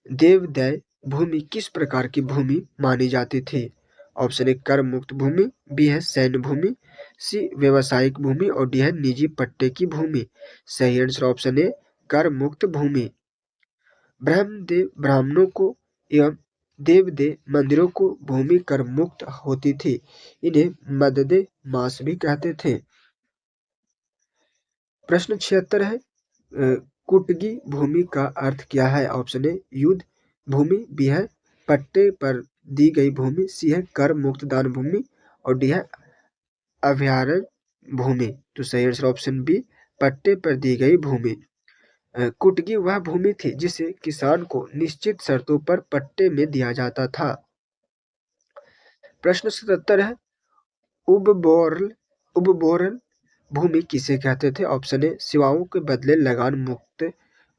देवदय भूमि किस प्रकार की भूमि मानी जाती थी? ऑप्शन ए कर मुक्त भूमि, बी है सैन्य भूमि, सी व्यवसायिक भूमि और डी है निजी पट्टे की भूमि। सही आंसर ऑप्शन ए कर मुक्त भूमि। ब्रह्मदेव ब्राह्मणों को एवं देवदे मंदिरों को भूमि कर मुक्त होती थी। इन्हें मददे मास भी कहते थे। प्रश्न 76 है, कुटगी भूमि का अर्थ क्या है? ऑप्शन ए युद्ध भूमि, बी है पट्टे पर दी गई भूमि, सी है कर मुक्त दान भूमि और डी है अभयारण्य भूमि। तो सही आंसर ऑप्शन बी पट्टे पर दी गई भूमि। कुटगी वह भूमि थी जिसे किसान को निश्चित शर्तों पर पट्टे में दिया जाता था। प्रश्न 77 है, उपबोर्ल उपबोर्ल भूमि किसे कहते थे? ऑप्शन ए सेवाओं के बदले लगान मुक्त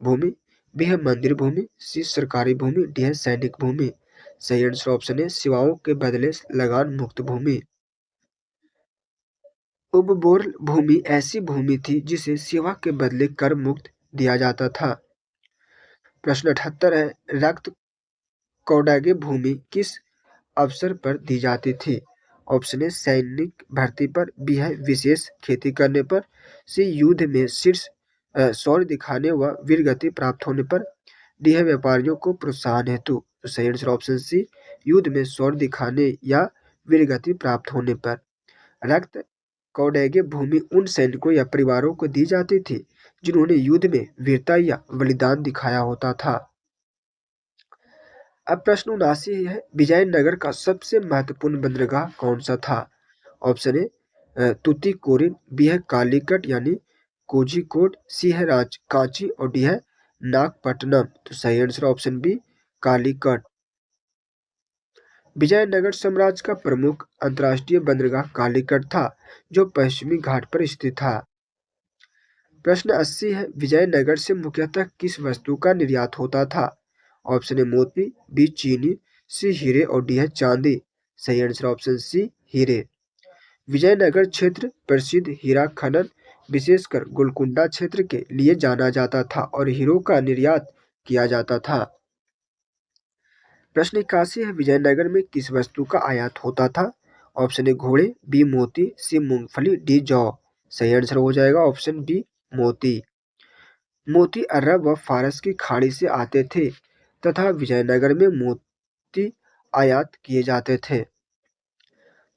भूमि, बी है मंदिर भूमि, सी सरकारी भूमि, डी है सैनिक भूमि। सही आंसर ऑप्शन ए सेवाओं के बदले लगान मुक्त भूमि। उपबोर्ल भूमि ऐसी भूमि थी जिसे सेवा के बदले कर मुक्त दिया जाता था। प्रश्न 78 है, रक्त कौडागे भूमि किस अवसर पर दी जाती थी? ऑप्शन ए सैनिक भर्ती पर, बी है विशेष खेती करने पर, सी युद्ध में शीर्ष शौर्य दिखाने व वीरगति प्राप्त होने पर, डी है व्यापारियों को प्रोत्साहन हेतु। तो सही आंसर ऑप्शन सी युद्ध में शौर्य दिखाने या वीरगति प्राप्त होने पर। रक्त कौडैगे भूमि उन सैनिकों या परिवारों को दी जाती थी जिन्होंने युद्ध में वीरता या बलिदान दिखाया होता था। अब प्रश्न 79 है, विजयनगर का सबसे महत्वपूर्ण बंदरगाह कौन सा था? ऑप्शन ए तुतीकोरिन, बी है कालीकट यानी कोझिकोड, सी है कांची और डी है नागपट्टनम। तो सही answer option B Calicut. Vijayanagara साम्राज्य का प्रमुख अंतर्राष्ट्रीय बंदरगाह कालीकट था जो पश्चिमी घाट पर स्थित था। प्रश्न 80 है, विजयनगर से मुख्यतः किस वस्तु का निर्यात होता था? ऑप्शन ए मोती, बी चीनी, सी हीरे और डी है चांदी। सही आंसर ऑप्शन सी हीरे। विजयनगर क्षेत्र प्रसिद्ध हीरा खनन विशेषकर गोलकुंडा क्षेत्र के लिए जाना जाता था और हीरो का निर्यात किया जाता था। प्रश्न 81 है, विजयनगर में किस वस्तु का आयात होता था? ऑप्शन ए घोड़े, बी मोती, सी मूंगफली, डी जौ। सही आंसर हो जाएगा ऑप्शन बी मोती। मोती अरब व फारस की खाड़ी से आते थे तथा विजयनगर में मोती आयात किए जाते थे।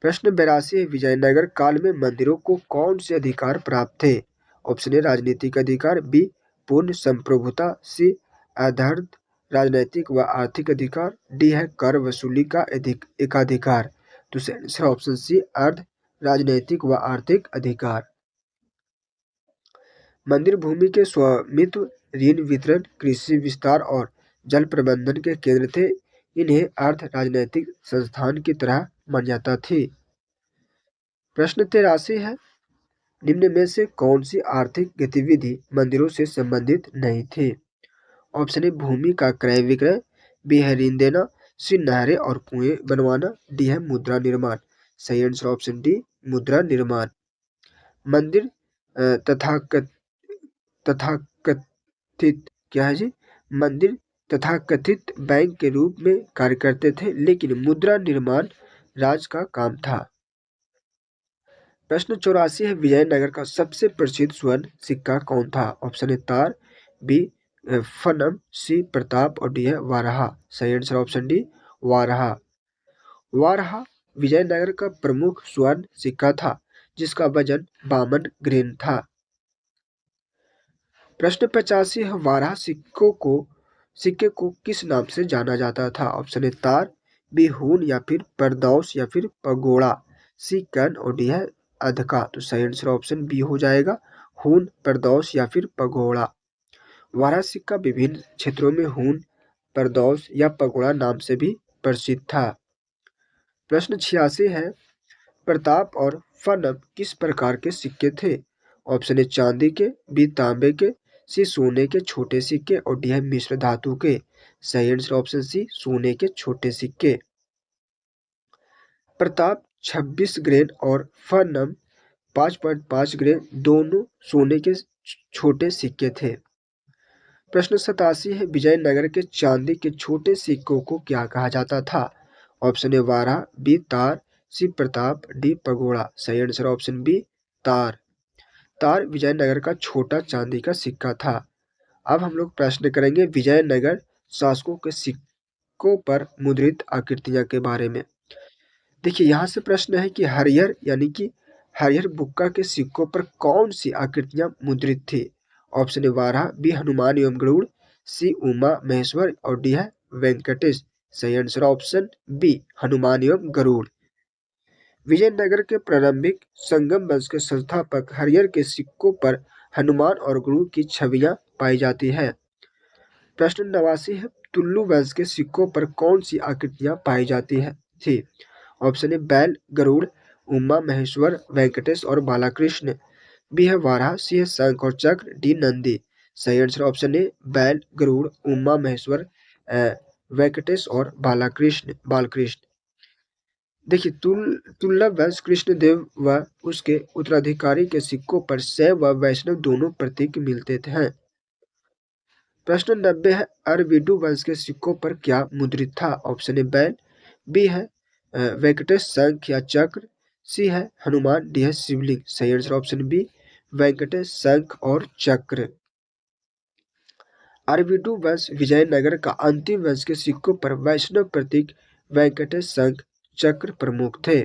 प्रश्न 82 है, विजयनगर काल में मंदिरों को कौन से अधिकार प्राप्त थे? ऑप्शन ए राजनीतिक अधिकार, बी पूर्ण संप्रभुता, सी अधर्ध राजनैतिक व आर्थिक अधिकार, डी है कर वसूली का एकाधिकार। तो आंसर ऑप्शन सी अर्ध राजनैतिक व आर्थिक अधिकार। मंदिर भूमि के स्वामित्व, ऋण वितरण, कृषि विस्तार और जल प्रबंधन के केंद्र थे। इन्हें अर्ध राजनैतिक संस्थान की तरह मान्यता थी। प्रश्न 83 है, निम्न में से कौन सी आर्थिक गतिविधि मंदिरों से संबंधित नहीं थी? ऑप्शन ए भूमि का क्रय विक्रय, बी है ऋण देना, सी नहरें और कुएं बनवाना, डी है मुद्रा निर्माण। सही आंसर ऑप्शन डी मुद्रा निर्माण। मंदिर तथाकथित क्या है जी? मंदिर तथाकथित बैंक के रूप में कार्य करते थे लेकिन मुद्रा निर्माण राज का काम था। प्रश्न 84 है, विजयनगर का सबसे प्रसिद्ध स्वर्ण सिक्का कौन था? ऑप्शन ए तार, बी फनम, सी प्रताप और डी है वाराहा। सही आंसर ऑप्शन डी वाराहा। वाराहा विजयनगर का प्रमुख स्वर्ण सिक्का था जिसका वजन 52 ग्रेन था। प्रश्न 85 है, वाराह सिक्के को किस नाम से जाना जाता था? ऑप्शन ए तार, बी हून या फिर परदौस या फिर पगोड़ा, सी कर्ण और डी है अधका। तो सही आंसर ऑप्शन बी हो जाएगा हून, परदौस या फिर पगोड़ा। वाराह सिक्का विभिन्न क्षेत्रों में हून, परदौस या पगोड़ा नाम से भी प्रसिद्ध था। प्रश्न 86 है, प्रताप और फनम किस प्रकार के सिक्के थे? ऑप्शन ए चांदी के, बी तांबे के, सी सोने के छोटे सिक्के और डी है मिश्र धातु के। सही आंसर ऑप्शन सी सोने के छोटे सिक्के। प्रताप 26 ग्रेन और फनम 5.5 ग्रेन दोनों सोने के छोटे सिक्के थे। प्रश्न 87 है, विजयनगर के चांदी के छोटे सिक्कों को क्या कहा जाता था? ऑप्शन ए वाराह, बी तार, सी प्रताप, डी पगोड़ा। सही आंसर ऑप्शन बी तार। तार विजयनगर का छोटा चांदी का सिक्का था। अब हम लोग प्रश्न करेंगे विजयनगर शासकों के सिक्कों पर मुद्रित आकृतियां के बारे में। देखिए यहाँ से प्रश्न है कि हरिहर यानी कि हरिहर बुक्का के सिक्कों पर कौन सी आकृतियां मुद्रित थी। Option A Varaha, B Hanuman एवं गरुड़, सी उमा महेश्वर और डी है वेंकटेश। सही आंसर ऑप्शन बी हनुमान एवं गरुड़। विजयनगर के प्रारंभिक संगम वंश के संस्थापक हरिहर के सिक्कों पर हनुमान और गरुड़ की छवियां पाई जाती है। प्रश्न 89 है, तुल्लु वंश के सिक्कों पर कौन सी आकृतियां पाई जाती है थी। ऑप्शन ए बैल, गरुड़, उमा महेश्वर, वेंकटेश और बालाकृष्ण। बी है वाराह, सी है शंख और चक्र, डी नंदी। सही आंसर ऑप्शन ए बैल, गरुड़, उमा महेश्वर, वेंकटेश और बालकृष्ण। देखिए दुर्लभ वंश कृष्णदेव व उसके उत्तराधिकारी के सिक्कों पर शैव व वैष्णव दोनों प्रतीक मिलते हैं। प्रश्न 90 है, अरविडु वंश के सिक्कों पर क्या मुद्रित था। ऑप्शन ए बैल, बी है वेंकटेश शंख या चक्र, सी है हनुमान, डी है शिवलिंग। सही आंसर ऑप्शन बी वेंकटेश शंख और चक्र। अरविडु वंश विजयनगर का अंतिम वंश के सिक्कों पर वैष्णव प्रतीक वेंकटेश शंख चक्र प्रमुख थे।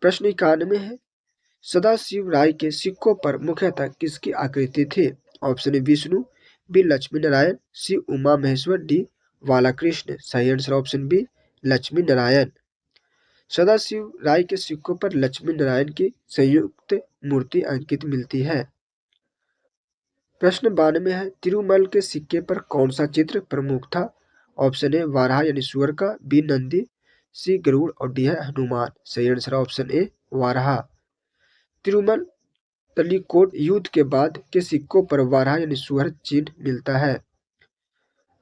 प्रश्न 91 है, सदाशिव राय के सिक्कों पर मुख्यतः किसकी आकृति थी। Option A Vishnu, B Lakshmi Narayan, C Uma Maheshwar, D Balakrishna. सही answer option B Lakshmi Narayan. Sadashiv Raya के सिक्कों पर लक्ष्मी नारायण की संयुक्त मूर्ति अंकित मिलती है। प्रश्न 92 है, तिरुमल के सिक्के पर कौन सा चित्र प्रमुख था। ऑप्शन ए वाराह यानी सुअर का, बी नंदी, सी गरुड़ और डी है हनुमान। सही answer option A Varaha. Tirumala Talikota युद्ध के बाद के सिक्कों पर वाराह यानी सुअर चिन्ह मिलता है।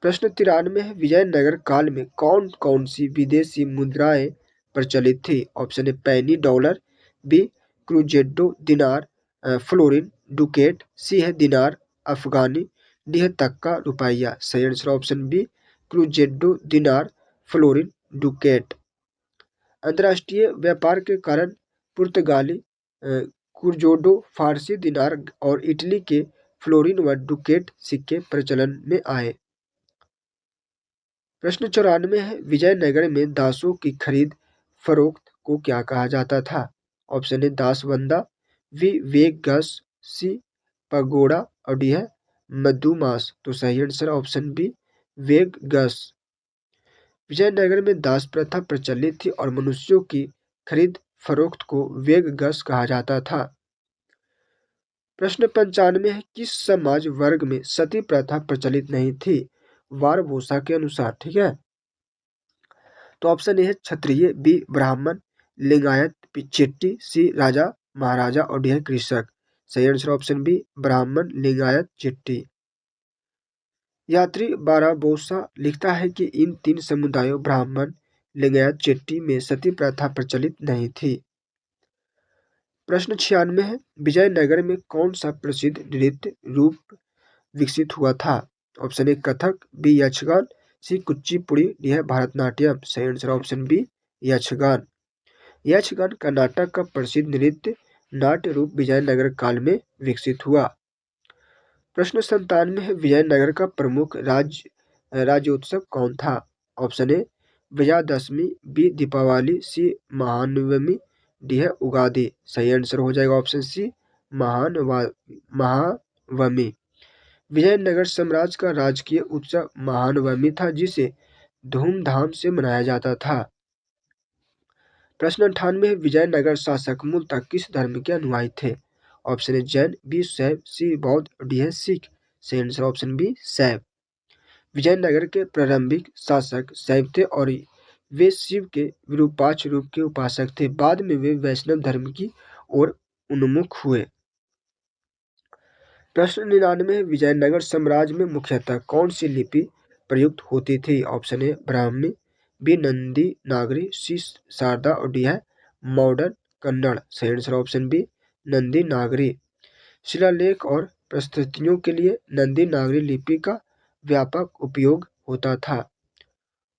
प्रश्न 93 है, विजयनगर काल में कौन कौन सी विदेशी मुद्राएं प्रचलित थी। ऑप्शन ए पैनी डॉलर, बी क्रूजेडो दिनार, फ्लोरिन डुकेट, सी है दिनार अफगानी, डी है तक्का रुपया। सही आंसर ऑप्शन बी क्रूजेडो दिनार फ्लोरिन डुकेट। अंतर्राष्ट्रीय व्यापार के कारण पुर्तगाली कुर्जोडो, फारसी दिनार और इटली के फ्लोरिन व डुकेट सिक्के प्रचलन में आए। प्रश्न 94 है, विजयनगर में दासों की खरीद फरोख्त को क्या कहा जाता था। Option A Dasavanda, B Vegas, C pagoda और डी है मधुमास। तो सही answer option B Vegas. Vijayanagar में दास प्रथा प्रचलित थी और मनुष्यों की खरीद फरोख्त को वेगस कहा जाता था। प्रश्न 95 है, किस समाज वर्ग में सती प्रथा प्रचलित नहीं थी। वारभूषा के अनुसार। ठीक है, तो ऑप्शन ए है क्षत्रिय, बी ब्राह्मण, लिंगायत चेट्टी, सी राजा महाराजा और डी है कृषक। सही आंसर ऑप्शन बी ब्राह्मण लिंगायत चेट्टी। यात्री बाराबोसा लिखता है कि इन तीन समुदायों ब्राह्मण लिंगायत चेट्टी में सती प्रथा प्रचलित नहीं थी। प्रश्न 96 है, विजयनगर में कौन सा प्रसिद्ध नृत्य रूप विकसित हुआ था। Option A Kathak, B Yakshagana, C Kuchipudi, D है भरतनाट्यम। सही answer option B Yakshagana. Yakshagana Karnataka का प्रसिद्ध नृत्य नाट्य रूप विजयनगर काल में विकसित हुआ। प्रश्न 97 है, विजयनगर का प्रमुख राज्योत्सव कौन था। Option A Vijayadashami, B Deepavali, C Mahanavami, D है उगादि। सही आंसर हो जाएगा ऑप्शन सी महानवमी। विजयनगर साम्राज्य का राजकीय उत्सव महानवमी था जिसे धूमधाम से मनाया जाता था। प्रश्न 98 है, विजयनगर शासक मूलतः किस धर्म के अनुयायी थे। ऑप्शन ए जैन, बी शैव, सी बौद्ध, डी है सिख। सही आंसर ऑप्शन बी शैव। विजयनगर के प्रारंभिक शासक शैव थे और वे शिव के विरूपाक्ष रूप के उपासक थे। बाद में वे वैष्णव धर्म की ओर उन्मुख हुए। प्रश्न 99 है, विजयनगर साम्राज्य में मुख्यतः कौन सी लिपि प्रयुक्त होती थी। Option A Brahmi, B Nandi Nagari, C Sharada और डी है मॉडर्न कन्नड़। सही answer option B Nandi Nagari. शिलालेख और प्रस्तुतियों के लिए नंदी नागरी लिपि का व्यापक उपयोग होता था।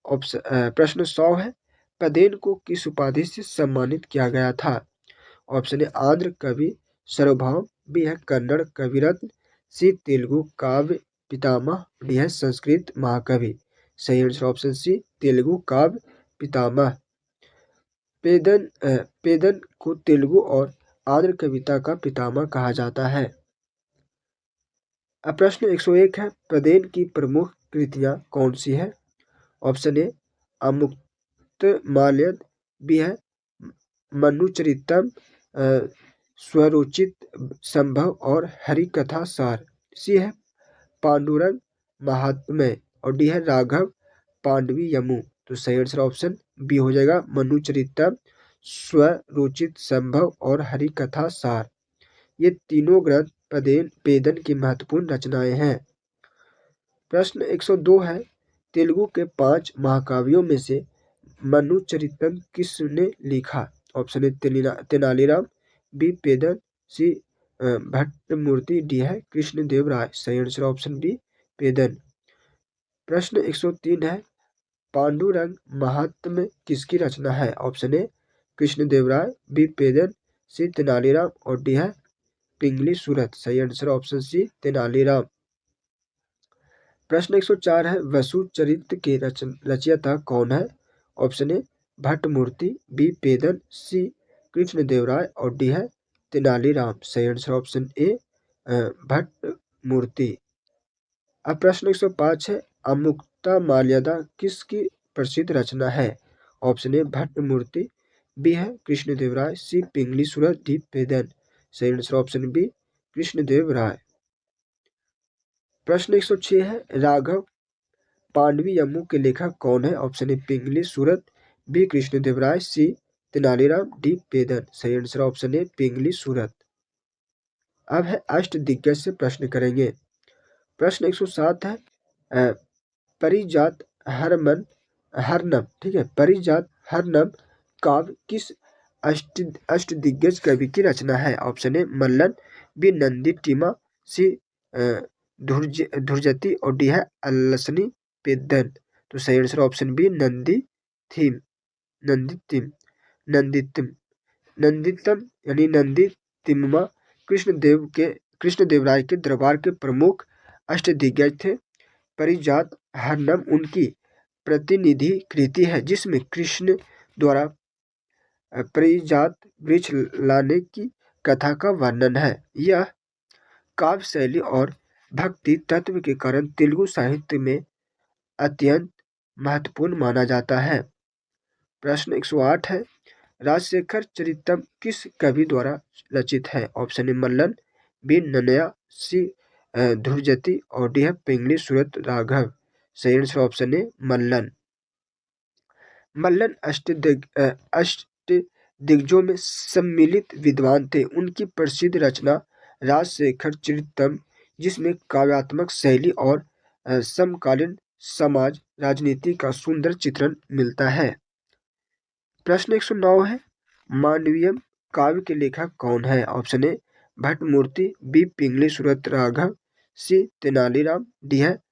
प्रश्न 100 है, पदेन को किस उपाधि से सम्मानित किया गया था। ऑप्शन ए आंध्र कवि सार्वभौम, बी है कन्नड़ कविरत्न, सी तेलुगु काव्य पितामह, डी है संस्कृत महाकवि। सही आंसर ऑप्शन सी तेलुगु काव्य पितामह। पेदन को तेलुगु और आंध्र कविता का पितामह कहा जाता है। अब प्रश्न 101 है, पेदेन की प्रमुख कृतियां कौन सी है? ऑप्शन ए अमुक्तमाल्यद, बी है मनुचरितम, स्वरोचित संभव और हरिकथा सार, सी है पांडुरंग महात्म्य और डी है राघव पांडवी यमु। तो सही आंसर ऑप्शन बी हो जाएगा मनुचरितम, स्वरोचित संभव और हरिकथा सार। ये तीनों ग्रंथ पेदन की महत्वपूर्ण रचनाएं हैं। प्रश्न 102 है, तेलुगु के 5 महाकाव्यों में से मनुचरितम किसने लिखा? Option A Tenaliram, B Peddana, C Bhattamurti, D है कृष्णदेव राय। सही आंसर ऑप्शन डी पेदन। प्रश्न 103 है, पांडुरंग महात्म्य किसकी रचना है? Option A Krishnadeva Raya, B Peddana, C Tenaliram और डी है पिंगली सूरत। सही आंसर ऑप्शन सी तेनालीराम। प्रश्न 104 है, वसु चरित्र के रचयिता कौन है? Option A Bhattamurti, B Peddana, सी कृष्णदेवराय और डी है तेनालीराम। सही आंसर ऑप्शन ए भट्टमूर्ति। अब प्रश्न 105 है, अमुक्तमाल्यदा किसकी प्रसिद्ध रचना है? ऑप्शन ए भट्टमूर्ति, बी है कृष्णदेवराय, सी पिंगली सूरत, डी पेदन। सही आंसर ऑप्शन बी कृष्णदेव राय। प्रश्न 106 है, राघव पांडवी यमु के लेखक कौन है? Option A Pingali Surana, B Krishnadeva Raya, C Tenaliram, D Peddana. सही आंसर ऑप्शन ए पिंगली सूरत। अब है अष्ट दिग्गज से प्रश्न करेंगे। प्रश्न 107 है, परिजात हरनम, ठीक है, परिजात हरनम काव्य किस अष्ट दिग्गज कवि की रचना है? Option A Mallana, B Nandi Timma, C धुरजती और डी है अलसनी पेदन। तो सही आंसर ऑप्शन बी नंदितम यानी नंदी तिम्मा कृष्णदेव राय के दरबार के प्रमुख अष्टदिग्गज थे। परिजात हरनम उनकी प्रतिनिधि कृति है जिसमें कृष्ण द्वारा परिजात वृक्ष लाने की कथा का वर्णन है। यह काव्य शैली और भक्ति तत्व के कारण तेलुगु साहित्य में अत्यंत महत्वपूर्ण माना जाता है। प्रश्न 108 है, राजशेखर चरितम किस कवि द्वारा रचित है? Option A Mallana, B Nannaya, C Dhurjati और डी है पिंगली सूरत राघव। सही answer option A Mallana. Mallana अष्टदिग्गजों में सम्मिलित विद्वान थे। उनकी प्रसिद्ध रचना राजशेखर चरितम, जिसमें काव्यात्मक शैली और समकालीन समाज राजनीति का सुंदर चित्रण मिलता है। प्रश्न 109 है, मांडवियम काव्य के लेखक कौन है? Option A Bhattamurti, B Pingali Surana Raghava, C Tenaliram, D है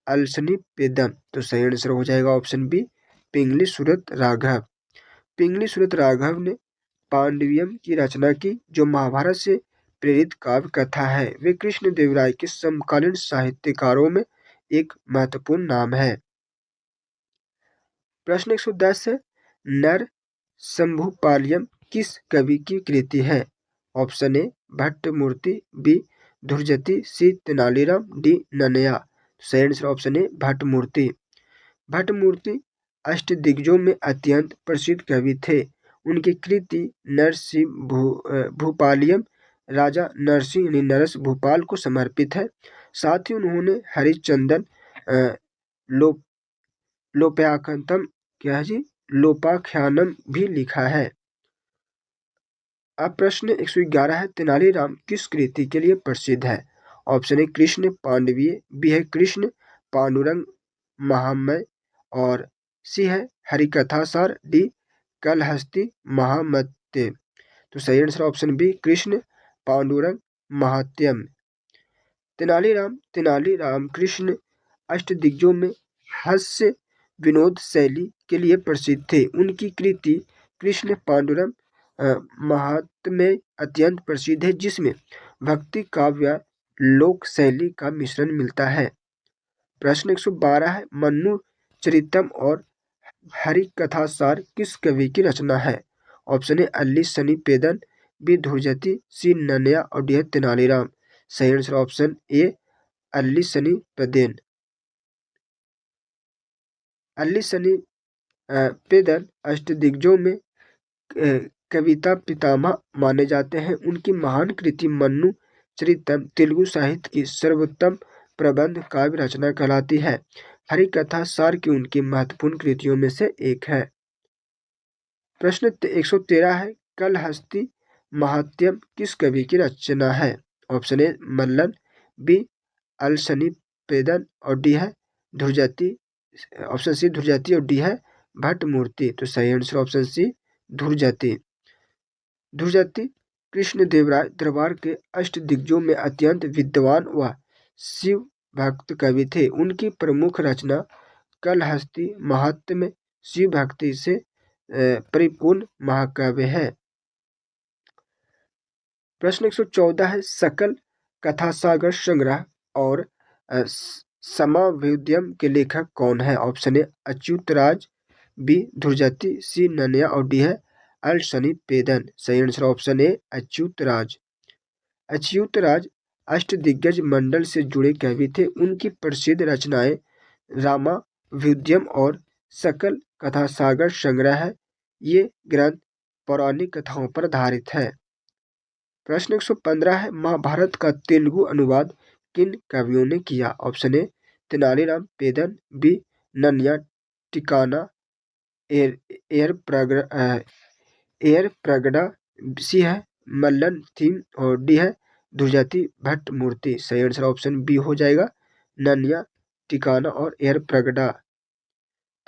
अलसनी पेदम। तो सही आंसर हो जाएगा ऑप्शन बी पिंगली सूरत राघव। पिंगली सूरत राघव ने पांडवियम की रचना की, जो महाभारत से प्रेरित काव्य कथा है। वे कृष्णदेव राय के समकालीन साहित्यकारों में एक महत्वपूर्ण नाम है। प्रश्न 110 है, नर शंभुपाल्यम किस कवि की कृति है? Option A Bhattamurti, B Dhurjati, C Tenaliram, D Nannaya. सही आंसर ऑप्शन ए भट्टमूर्ति। भट्टमूर्ति अष्टदिग्गजों में अत्यंत प्रसिद्ध कवि थे। उनकी कृति नरसिंह भूपालियम राजा नरसिंह यानी नरस भूपाल को समर्पित है। साथ ही उन्होंने हरिश्चंद्र लोपाख्यानम क्या है जी लोपाख्यानम भी लिखा है। अब प्रश्न 111 है, तेनालीराम किस कृति के लिए प्रसिद्ध है? ऑप्शन ए कृष्ण पांडवीय, बी है कृष्ण पांडुरंग महामय और सी है हरिकथासार, डी कलहस्ती महामत्य। तो सही answer option B Krishna Panduranga Mahatmyam. Tenaliram Krishna अष्टदिग्गजों में हास्य विनोद शैली के लिए प्रसिद्ध थे। उनकी कृति कृष्ण पांडुरंग महात्म्य अत्यंत प्रसिद्ध है, जिसमें भक्ति काव्य लोक शैली का मिश्रण मिलता है। प्रश्न 112 है, मन्नु चरितम और हरिकथासार किस कवि की रचना है? ऑप्शन ए अल्ली सनी पेदन, बी धुरजती, सी नन्या और डी है तेनालीराम। सही आंसर ऑप्शन ए अल्ली सनी पेदेन। अल्ली सनी पेदन अष्टदिग्गजों में कविता पितामह माने जाते हैं। उनकी महान कृति मन्नु चरितम तेलुगु साहित्य की सर्वोत्तम प्रबंध काव्य रचना कहलाती है। हरिकथा सार की उनकी महत्वपूर्ण कृतियों में से एक है। प्रश्न 113 है, कलहस्ती महात्यम किस कवि की रचना है? ऑप्शन ए मल्लन, बी अलसनी पेदन और डी है धुरजती। ऑप्शन सी धुरजती और डी है भट्ट मूर्ति। तो सही आंसर ऑप्शन सी धुरजती। धुरजती कृष्णदेवराय दरबार के अष्टदिग्गजों में अत्यंत विद्वान व शिव भक्त कवि थे। उनकी प्रमुख रचना कलहस्ती महात्म्य शिव भक्ति से परिपूर्ण महाकाव्य है। प्रश्न 114 है, सकल कथासागर संग्रह और समावेद्यम के लेखक कौन है? ऑप्शन ए अच्युतराज, बी धुरजती, सी नन्या और डी है अलसनी पेदन। सही आंसर ऑप्शन ए अच्युतराज। अच्युतराज अष्टदिग्गज मंडल से जुड़े कवि थे। उनकी प्रसिद्ध रचनाएं रामाभ्युदयम और सकल कथासागर संग्रह है। ये ग्रंथ पौराणिक कथाओं पर आधारित है। प्रश्न 115 है, महाभारत का तेलुगु अनुवाद किन कवियों ने किया? Option A Tenaliram Peddana, B Nannaya Tikkana Errapragada, C है मल्लन थीम और डी है धुरजती भट्ट मूर्ति। सही आंसर ऑप्शन बी हो जाएगा नन्या टिकाना और एयर प्रगड़ा।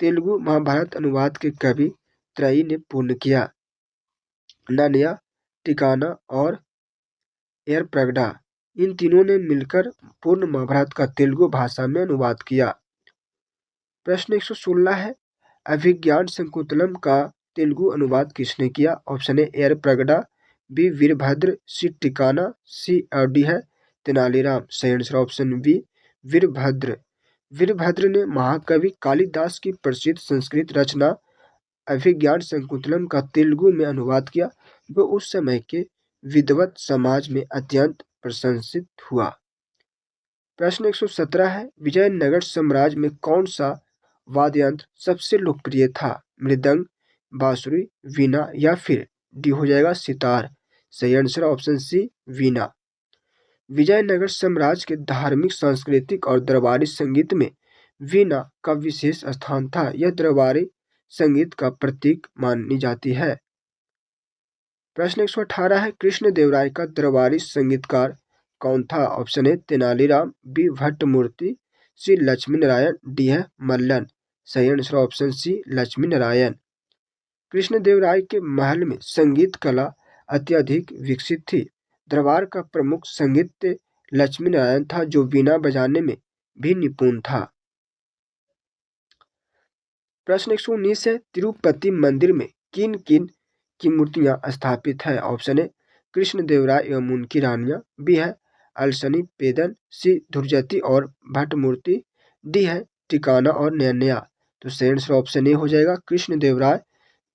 तेलुगु महाभारत अनुवाद के कवि त्रयी ने पूर्ण किया, नन्या टिकाना और एयर प्रगड़ा। इन तीनों ने मिलकर पूर्ण महाभारत का तेलुगु भाषा में अनुवाद किया। प्रश्न 116 है, अभिज्ञान शकुंतलम का तेलुगु अनुवाद किसने किया? Option A Errapragada, B Veerabhadra, C Tikkana, C और डी है तेनालीराम। सही answer option B Veerabhadra. Veerabhadra ने महाकवि कालिदास की प्रसिद्ध संस्कृत रचना अभिज्ञान शकुंतलम का तेलुगु में अनुवाद किया। वो उस समय के विद्वत समाज में अत्यंत प्रशंसित हुआ। प्रश्न 117 है, विजयनगर साम्राज्य में कौन सा वाद्ययंत्र सबसे लोकप्रिय था? मृदंग, बांसुरी, वीणा या फिर डी हो जाएगा सितार। सही आंसर ऑप्शन सी वीणा। विजयनगर साम्राज्य के धार्मिक, सांस्कृतिक और दरबारी संगीत में वीणा का विशेष स्थान था। यह दरबारी संगीत का प्रतीक मानी जाती है। प्रश्न 118 है, कृष्णदेवराय का दरबारी संगीतकार कौन था? Option A Tenaliram, B Bhatta Murthy, C Lakshmi Narayan, D है मल्लन। सही answer option C Lakshmi Narayan. Krishnadevaraya के महल में संगीत कला अत्यधिक विकसित थी। दरबार का प्रमुख संगीत लक्ष्मी नारायण था, जो वीणा बजाने में भी निपुण था। प्रश्न 119 है, तिरुपति मंदिर में किन किन की मूर्तियां स्थापित है? ऑप्शन ए कृष्णदेवराय एवं उनकी रानियां, बी है अलसनी पेदन, सी धुरजती और भट्ट मूर्ति, डी है टिकाना और नैन्या। तो सही आंसर ऑप्शन ए हो जाएगा कृष्णदेवराय,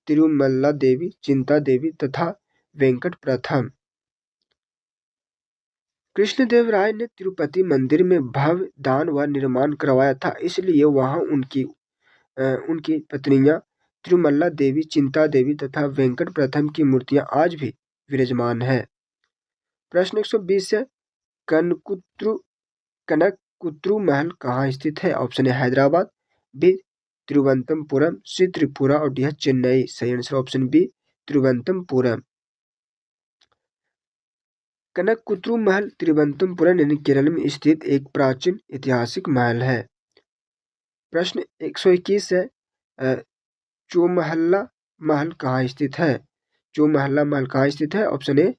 तिरुमल्ला देवी, चिंता देवी तथा वेंकट प्रथम। कृष्णदेवराय ने तिरुपति मंदिर में भव्य दान व निर्माण करवाया था, इसलिए वहां उनकी पत्नियां तिरुमल्ला देवी, चिंता देवी तथा वेंकट प्रथम की मूर्तियां आज भी विराजमान है। प्रश्न 120 है, कनककुत्रु महल कहाँ स्थित है? Option A Hyderabad, B Thiruvananthapuram, C Tripura और डी है चेन्नई। सही answer option B Thiruvananthapuram. Kanakakunnu महल तिरुवनंतपुरम यानी केरल में स्थित एक प्राचीन ऐतिहासिक महल है। प्रश्न 121 है, चोमहल्ला महल कहाँ स्थित है? चोमहल्ला महल कहाँ स्थित है? Option A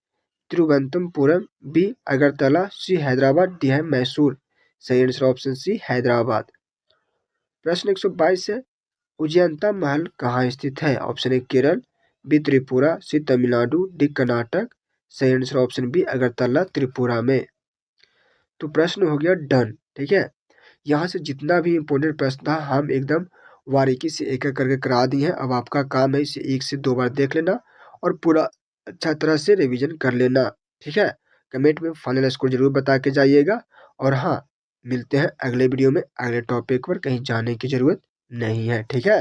Thiruvananthapuram, B Agartala, C Hyderabad, D है मैसूर। सही आंसर ऑप्शन सी हैदराबाद। प्रश्न 122 है, उज्जैनता महल कहाँ स्थित है? Option A Kerala, B Tripura, C Tamil Nadu, D Karnataka. सही answer option B Agartala Tripura में। तो प्रश्न हो गया डन। ठीक है, यहाँ से जितना भी इंपॉर्टेंट प्रश्न था हम एकदम बारीकी से एक-एक करके करा दी हैं। अब आपका काम है इसे 1 से 2 बार देख लेना और पूरा अच्छा तरह से रिवीजन कर लेना, ठीक है? कमेंट में फाइनल स्कोर ज़रूर बता के जाइएगा और हाँ, मिलते हैं अगले वीडियो में अगले टॉपिक पर, कहीं जाने की ज़रूरत नहीं है, ठीक है?